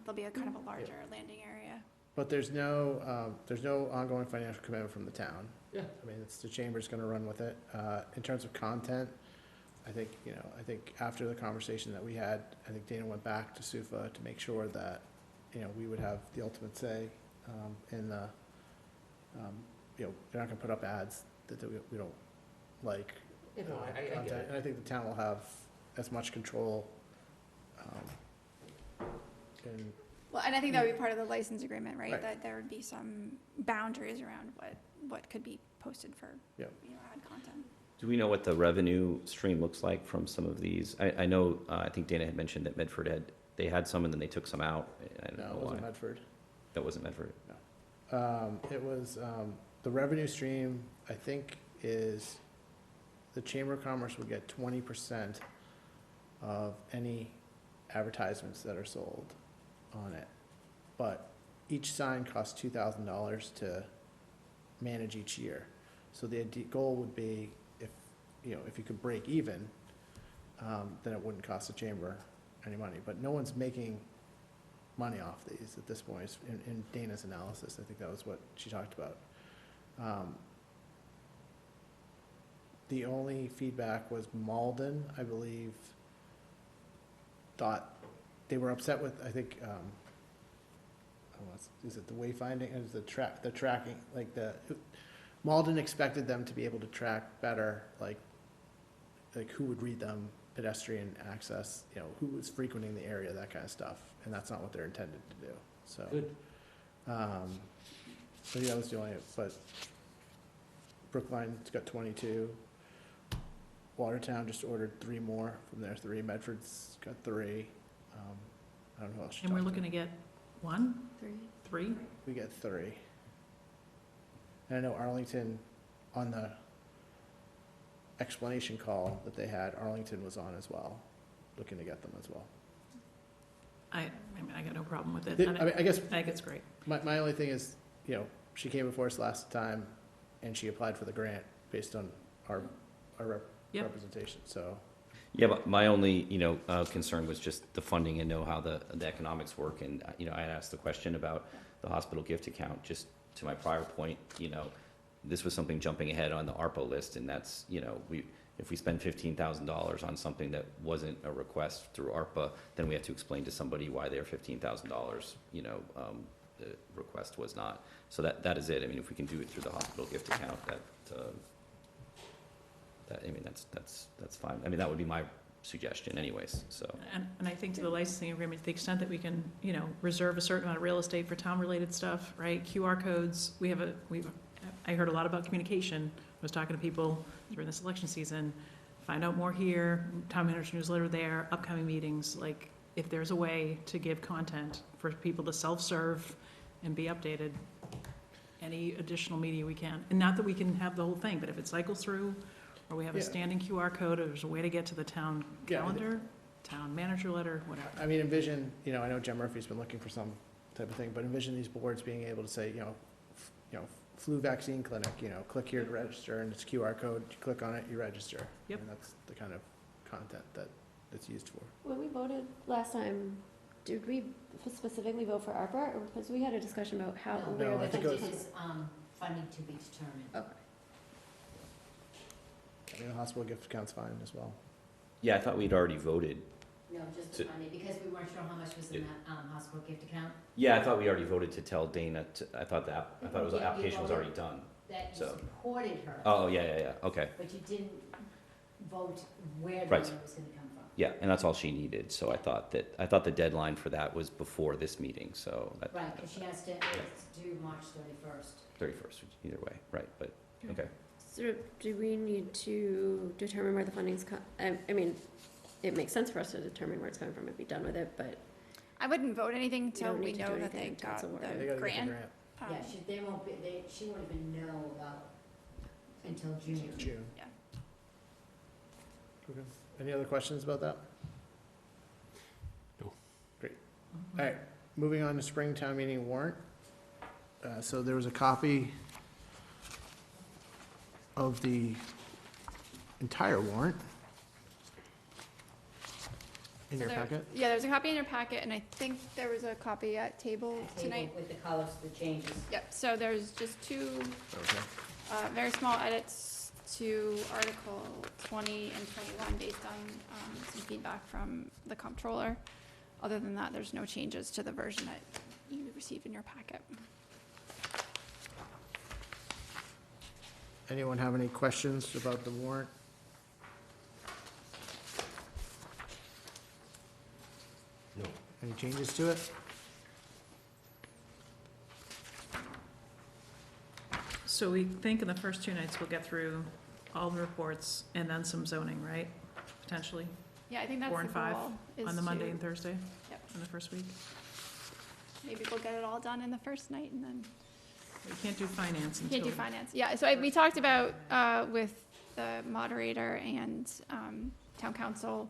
There'll be a kind of a larger landing area. But there's no ongoing financial commitment from the town. Yeah. I mean, it's the chamber's gonna run with it. In terms of content, I think after the conversation that we had, I think Dana went back to SUFA to make sure that, we would have the ultimate say, in the, they're not gonna put up ads that we don't like. I get content. it. And I think the town will have as much control, in Well, and I think that would be part of the license agreement, right? Right. That there would be some boundaries around what could be posted for, Yep. ad content. Do we know what the revenue stream looks like from some of these? I know, I think Dana had mentioned that Medford they had some and then they took some out. I don't No, know it why. wasn't Medford. That wasn't Medford. It was, the revenue stream, I think, is the Chamber of Commerce would get 20% of any advertisements that are sold on it. But each sign costs $2,000 to manage each year. So the goal would be if you could break even, then it wouldn't cost the chamber any money. But no one's making money off these at this point. In Dana's analysis, I think that was what she talked about. The only feedback was Malden, I believe, thought they were upset with, I think, is it the wayfinding, is the tracking, like Malden expected them to be able to track better, like who would read them, pedestrian access, who was frequenting the area, that kind of stuff, and that's not what they're intended to do, so. Good. So yeah, that was the only, but Brookline's got 22. Watertown just ordered 3 more from their 3. Medford's got 3. I don't know who else. And we're looking to get 1, 3? We get 3. And I know Arlington, on the explanation call that they had, Arlington was on as well, looking to get them as well. I got no problem with it. I guess I think it's great. my only thing is, she came before us last time and she applied for the grant based on our Yep. representation, so. Yeah, but my only, concern was just the funding and know how the economics work. And, I had asked the question about the hospital gift account, just to my prior point, this was something jumping ahead on the ARPA list, and that's, if we spend $15,000 on something that wasn't a request through ARPA, then we have to explain to somebody why their $15,000, the request was not. So that is it. I mean, if we can do it through the hospital gift account, that's fine. I mean, that would be my suggestion anyways, so. And I think to the licensing agreement, to the extent that we can, reserve a certain amount of real estate for town-related stuff, right? QR codes, I heard a lot about communication. I was talking to people during this election season. Find out more here, town manager newsletter there, upcoming meetings. Like, if there's a way to give content for people to self-serve and be updated, any additional media we can. And not that we can have the whole thing, but if it cycles through Or we have a Yeah. standing QR code, or there's a way to get to the town Yeah, I calendar, town manager letter, whatever. I mean, envision, I know Jen Murphy's been looking for some type of thing, but envision these boards being able to say, flu vaccine clinic, click here to register, and it's QR code, you click on it, you register. Yep. And that's the kind of content that it's used for. When we voted last time, did we specifically vote for ARPA, or because we had a discussion about how, No, where I the think it it was- is, funding to be determined. Okay. I mean, the hospital gift account's fine as well. Yeah, I thought we'd already voted. No, just To- the funding, because we weren't sure how much was in that, hospital gift account, Yeah, I thought we already voted to tell Dana, I thought the Yeah, you application was voted. already done. that you So- supported her. Oh, yeah, okay. But you didn't vote where the Right. money was gonna come from. Yeah, and that's all she needed, so I thought the deadline for that was before this meeting, so that, Right, because she has to, it's due March 31st. 31st, either way, right, but, okay. So do we need to determine where the funding's I mean, it makes sense for us to determine where it's coming from and be done with it, but I wouldn't vote anything until don't we need to do know that they anything until got it's awarded. They the gotta get the grant. grant. Yeah, they won't be, she won't even know about until June. June. Yeah. Okay. Any other questions about that? No. Great. All right, moving on to spring town meeting warrant. So there was a copy of the entire warrant in your So there- packet. Yeah, there's a copy in your packet, and I think there was a copy at table Table tonight. with the colors, the changes. Yep, so there's just two Okay. very small edits to Article 20 and 21 based on some feedback from the comptroller. Other than that, there's no changes to the version that you received in your packet. Anyone have any questions about the warrant? No. Any changes to it? So we think in the first two nights we'll get through all the reports and then some zoning, right? Potentially, Yeah, I think that's 4 the and 5 goal. is on the Monday to- and Thursday Yep. in the first week. Maybe we'll get it all done in the first night and then We can't do finance until. can't do finance. Yeah, so we talked about with the moderator and town council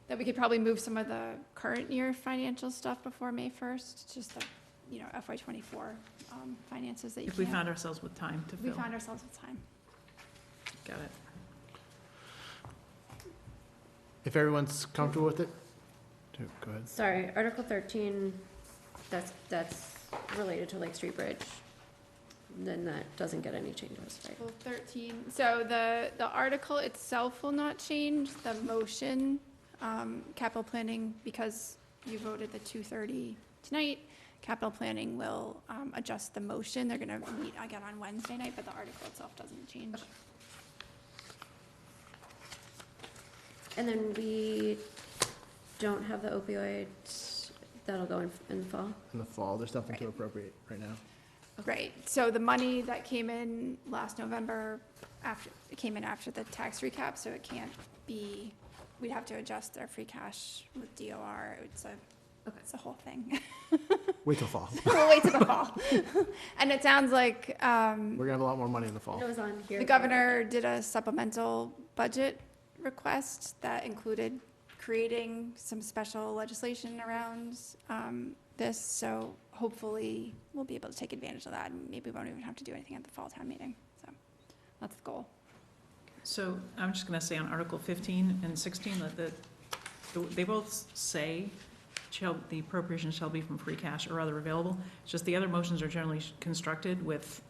that we could probably move some of the current year financial stuff before May 1st, just the, FY '24 finances that you If we can't. found ourselves with time to We fill. found ourselves with time. Got it. If everyone's comfortable with it? Go ahead. sorry, Article 13, that's related to Lake Street Bridge. Then that doesn't get any changes, right? Article 13, so the article itself will not change, the motion, capital planning, because you voted the 230 tonight, capital planning will adjust the motion, they're gonna meet again on Wednesday night, but the article itself doesn't change. And then we don't have the opioid, that'll go in the fall? In the fall, there's nothing to Right. appropriate right now. Right, so the money that came in last November, it came in after the tax recap, so it can't be, we'd have to adjust our free cash with DOR, it's a whole thing. Wait till fall. We'll wait till the fall. And it sounds like We're gonna have a lot more money in the fall. It was on here. the governor did a supplemental budget request that included creating some special legislation around this, so hopefully we'll be able to take advantage of that, and maybe we won't even have to do anything at the fall town meeting, so that's the goal. So I'm just gonna say on Article 15 and 16, that they both say the appropriation shall be from free cash or other available. It's just the other motions are generally constructed with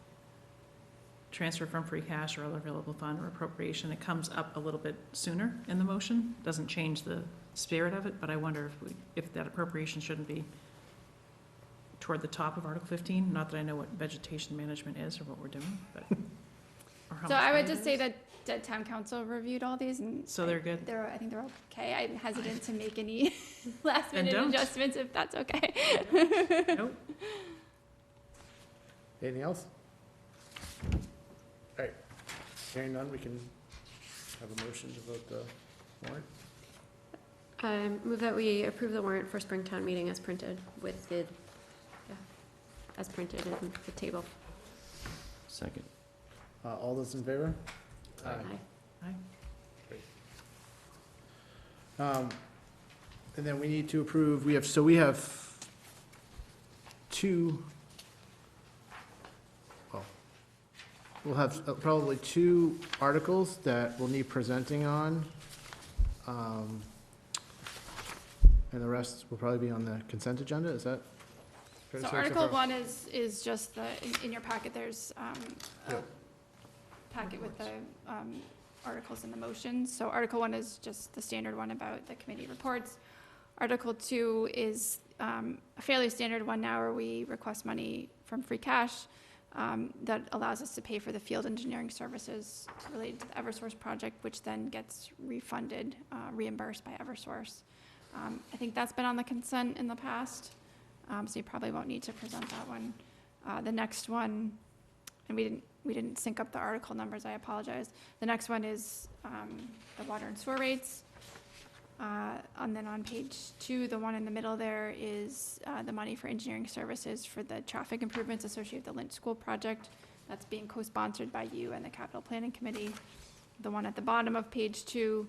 transfer from free cash or other available fund or appropriation. It comes up a little bit sooner in the motion, doesn't change the spirit of it, but I wonder if that appropriation shouldn't be toward the top of Article 15. Not that I know what vegetation management is or what we're doing, but. or how So much I would money just it say is. that town council reviewed all these, and So they're good? I think they're okay. I'm hesitant to make any last Then minute don't. adjustments if that's okay. Nope. Anything else? All right, hearing none, we can have a motion to vote the warrant. Move that we approve the warrant for Springtown meeting as printed with as printed in the table. Second. All those in favor? Aye. And then we need to approve, we have two, well, we'll have probably two articles that we'll need presenting on. And the rest will probably be on the consent agenda, is that fair to So say Article far? 1 is just in your packet, there's a packet with the articles and the motions. So Article 1 is just the standard one about the committee reports. Article 2 is a fairly standard one now where we request money from free cash that allows us to pay for the field engineering services related to the Eversource project, which then gets refunded, reimbursed by Eversource. I think that's been on the consent in the past, so you probably won't need to present that one. The next one, and we didn't sync up the article numbers, I apologize. The next one is the water and sewer rates. And then on page 2, the one in the middle there is the money for engineering services for the traffic improvements associated with the Lynch School project. That's being co-sponsored by you and the Capital Planning Committee. The one at the bottom of page 2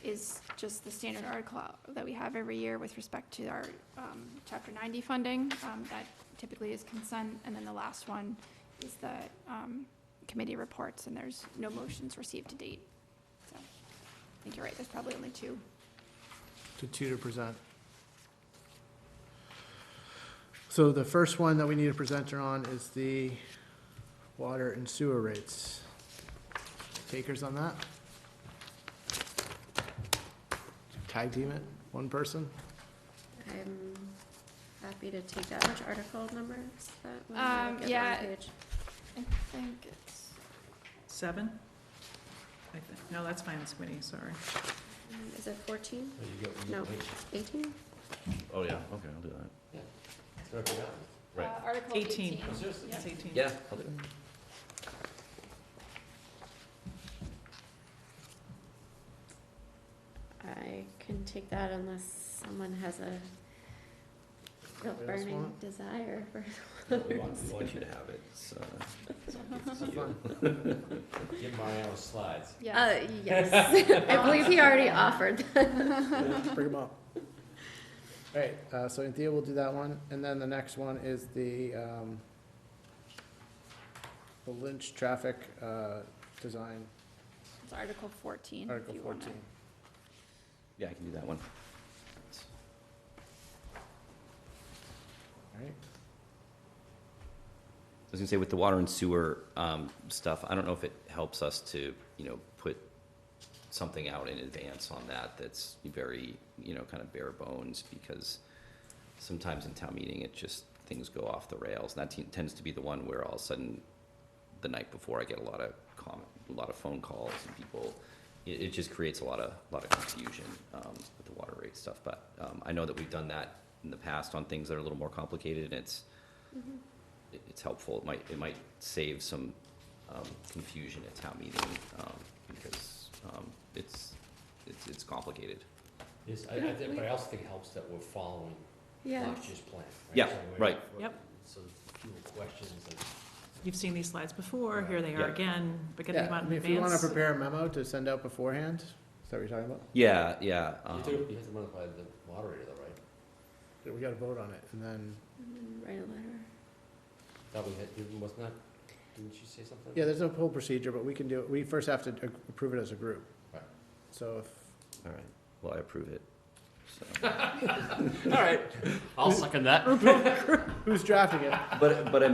is just the standard article that we have every year with respect to our Chapter 90 funding. That typically is consent. And then the last one is the committee reports, and there's no motions received to date. So I think you're right, there's probably only two. Two to present. So the first one that we need a presenter on is the water and sewer rates. Takers on that? Tag team it, one person? I'm happy to take that. Which article number is that? one? I'll get yeah. on page. I think it's 7? No, that's finance committee, sorry. Is it 14? No, 18? Oh, yeah, okay, I'll do that. Right. Article 18. 18. It's 18. Yeah, I'll do it. I can take that unless someone has a real Anybody else burning want desire for. We want you to have it, so. it's you. Give Mariano slides. Yeah. Yes, I believe he already offered. Bring them up. All right, so Anthea will do that one, and then the next one is the Lynch traffic design, It's Article 14. if Article you wanna- 14. Yeah, I can do that one. All right, I was gonna say, with the water and sewer stuff, I don't know if it helps us to, put something out in advance on that that's very, kind of bare bones, because sometimes in town meeting, it just, things go off the rails. And that tends to be the one where all of a sudden, the night before, I get a lot of phone calls, and people, it just creates a lot of confusion with the water rate stuff. But I know that we've done that in the past on things that are a little more complicated, and it's helpful. It might save some confusion at town meeting, because it's complicated. Yes, but I also think it helps that we're following Yeah. last year's plan, right? Yeah, So right. Yep. So fewer questions and. You've seen these slides before, here they are Yeah. again, but getting them yeah, out I in mean, if you wanna advance. prepare a memo to send out beforehand, is that what you're talking about? Yeah. You have to run it by the moderator though, right? Yeah, we gotta vote on it, and then, Write a letter. Thought we had, wasn't that, didn't you say something? yeah, there's a whole procedure, but we can do it, we first have to approve it as a group. Right. So if, All right, well, I approve it, so. All right, I'll second that. who's drafting it? But I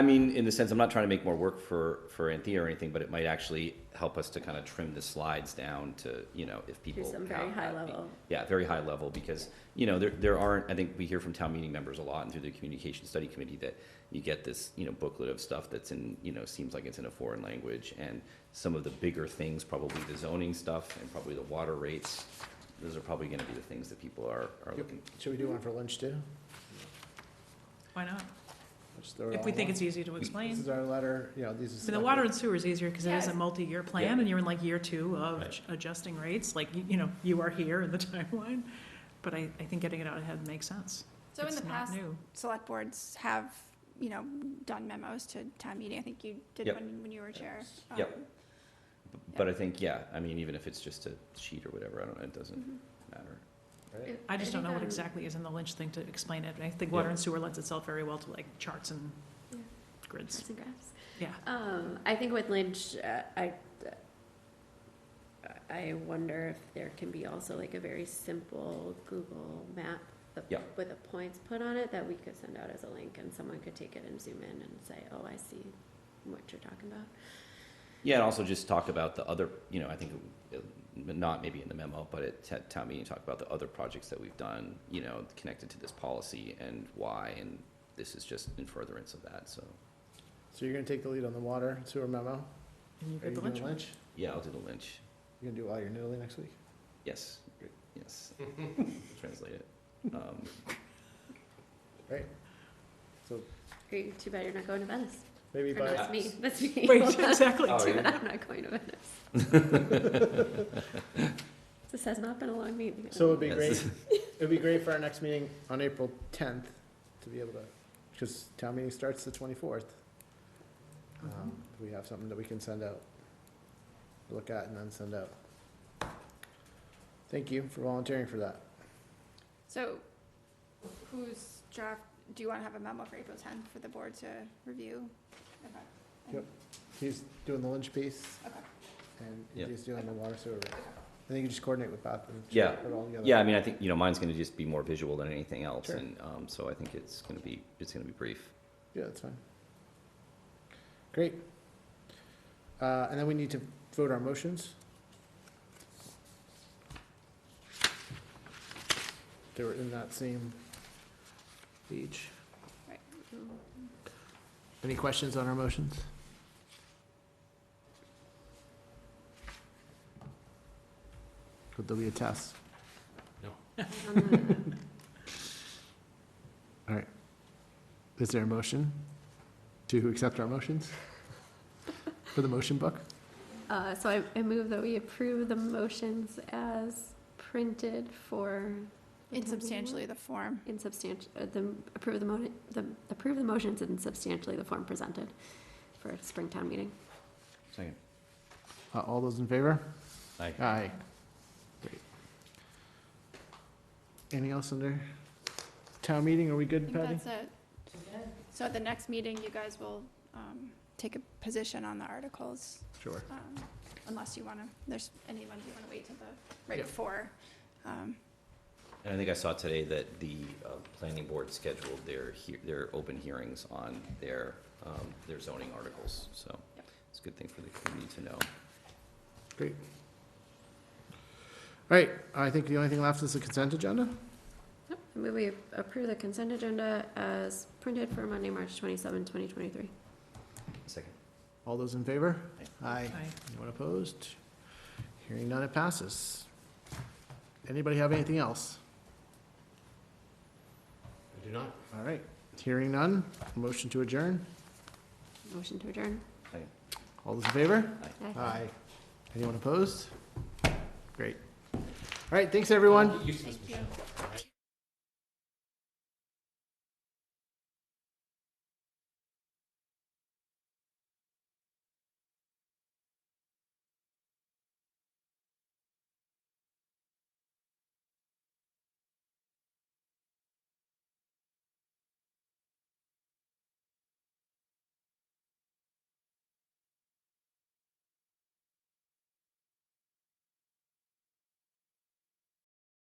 mean, in the sense, I'm not trying to make more work for Anthea or anything, but it might actually help us to kind of trim the slides down to, if people Do some very have high that. level. Yeah, very high level, because, there aren't, I think we hear from town meeting members a lot, and through the communication study committee, that you get this, booklet of stuff that's in, seems like it's in a foreign language, and some of the bigger things, probably the zoning stuff, and probably the water rates, those are probably gonna be the things that people are looking. Should we do one for lunch too? Why not? Just throw it If we all think on. it's easier to This explain. is our letter, these is. I mean, the water and sewer is easier because it is Yeah. a multi-year plan, Yeah. and you're in like year 2 of Right. adjusting rates, like, you are here in the timeline. But I think getting it out ahead makes sense. So in It's the not past, new. select boards have, done memos to town meeting. I think you did Yep. when you were chair. Yep. But I think, yeah, I mean, even if it's just a sheet or whatever, I don't know, it doesn't matter. Right? I just don't know what think, exactly is in the Lynch thing to explain it. I think water and sewer lends itself very well to like charts and Yeah. grids. Charts and graphs. Yeah. I think with Lynch, I wonder if there can be also like a very simple Google map Yeah. with the points put on it that we could send out as a link and someone could take it and zoom in and say, oh, I see what you're talking about. Yeah, and also just talk about the other, you know, I think, not maybe in the memo, but at town meeting, talk about the other projects that we've done, you know, connected to this policy and why, and this is just in furtherance of that, so. So you're gonna take the lead on the water and sewer memo? And you Are get you the doing Lynch one? Lynch? Yeah, I'll do the Lynch. You gonna do all your noodling next week? Yes, great, yes. Translate it. Right? So Great, too bad you're not going to Venice. maybe Or no, by, that's me, that's me. Right, exactly. Oh, Too yeah. bad I'm not going to Venice. This has not been a long meeting. so it'd be Yes. great, it'd be great for our next meeting on April 10th to be able to, because town meeting starts the 24th. We have something that we can send out, look at and then send out. Thank you for volunteering for that. So whose draft, do you want to have a memo for April 10th for the board to review? Okay. Yep. He's doing the Lynch piece Okay. and Yep. he's doing the water sewer. I think you just coordinate with Beth and Yeah. put it all together. Yeah, I mean, I think, you know, mine's gonna just be more visual than anything else, Sure. and, so I think it's gonna be brief. Yeah, that's fine. Great. And then we need to vote our motions. They were in that same page. Right. Any questions on our motions? Could there be a test? All right. Is there a motion to accept our motions for the motion book? So I move that we approve the motions as printed for. In substantially the form. In substantial, approve the motions in substantially the form presented for a Springtown meeting. Second. All those in favor? Aye. Aye. Great. Anything else under town meeting? Are we I good, think Patty? that's it. So at the next meeting, you guys will take a position on the articles, Sure. unless you want to, there's any ones you want to wait till the, right Yeah. before. And I think I saw today that the planning board scheduled their open hearings on their zoning articles, so Yep. it's a good thing for the community to know. Great. All right, I think the only thing left is the consent agenda. Yep. I move we approve the consent agenda as printed for Monday, March 27, 2023. Second. All those in favor? Aye. Aye. Anyone opposed? Hearing none, it passes. Anybody have anything else? I do not. All right, hearing none, motion to adjourn. Motion to adjourn. All those in favor? Aye. Aye. Anyone opposed? Great. All right, thanks, everyone. Useless, Thank you. Michelle.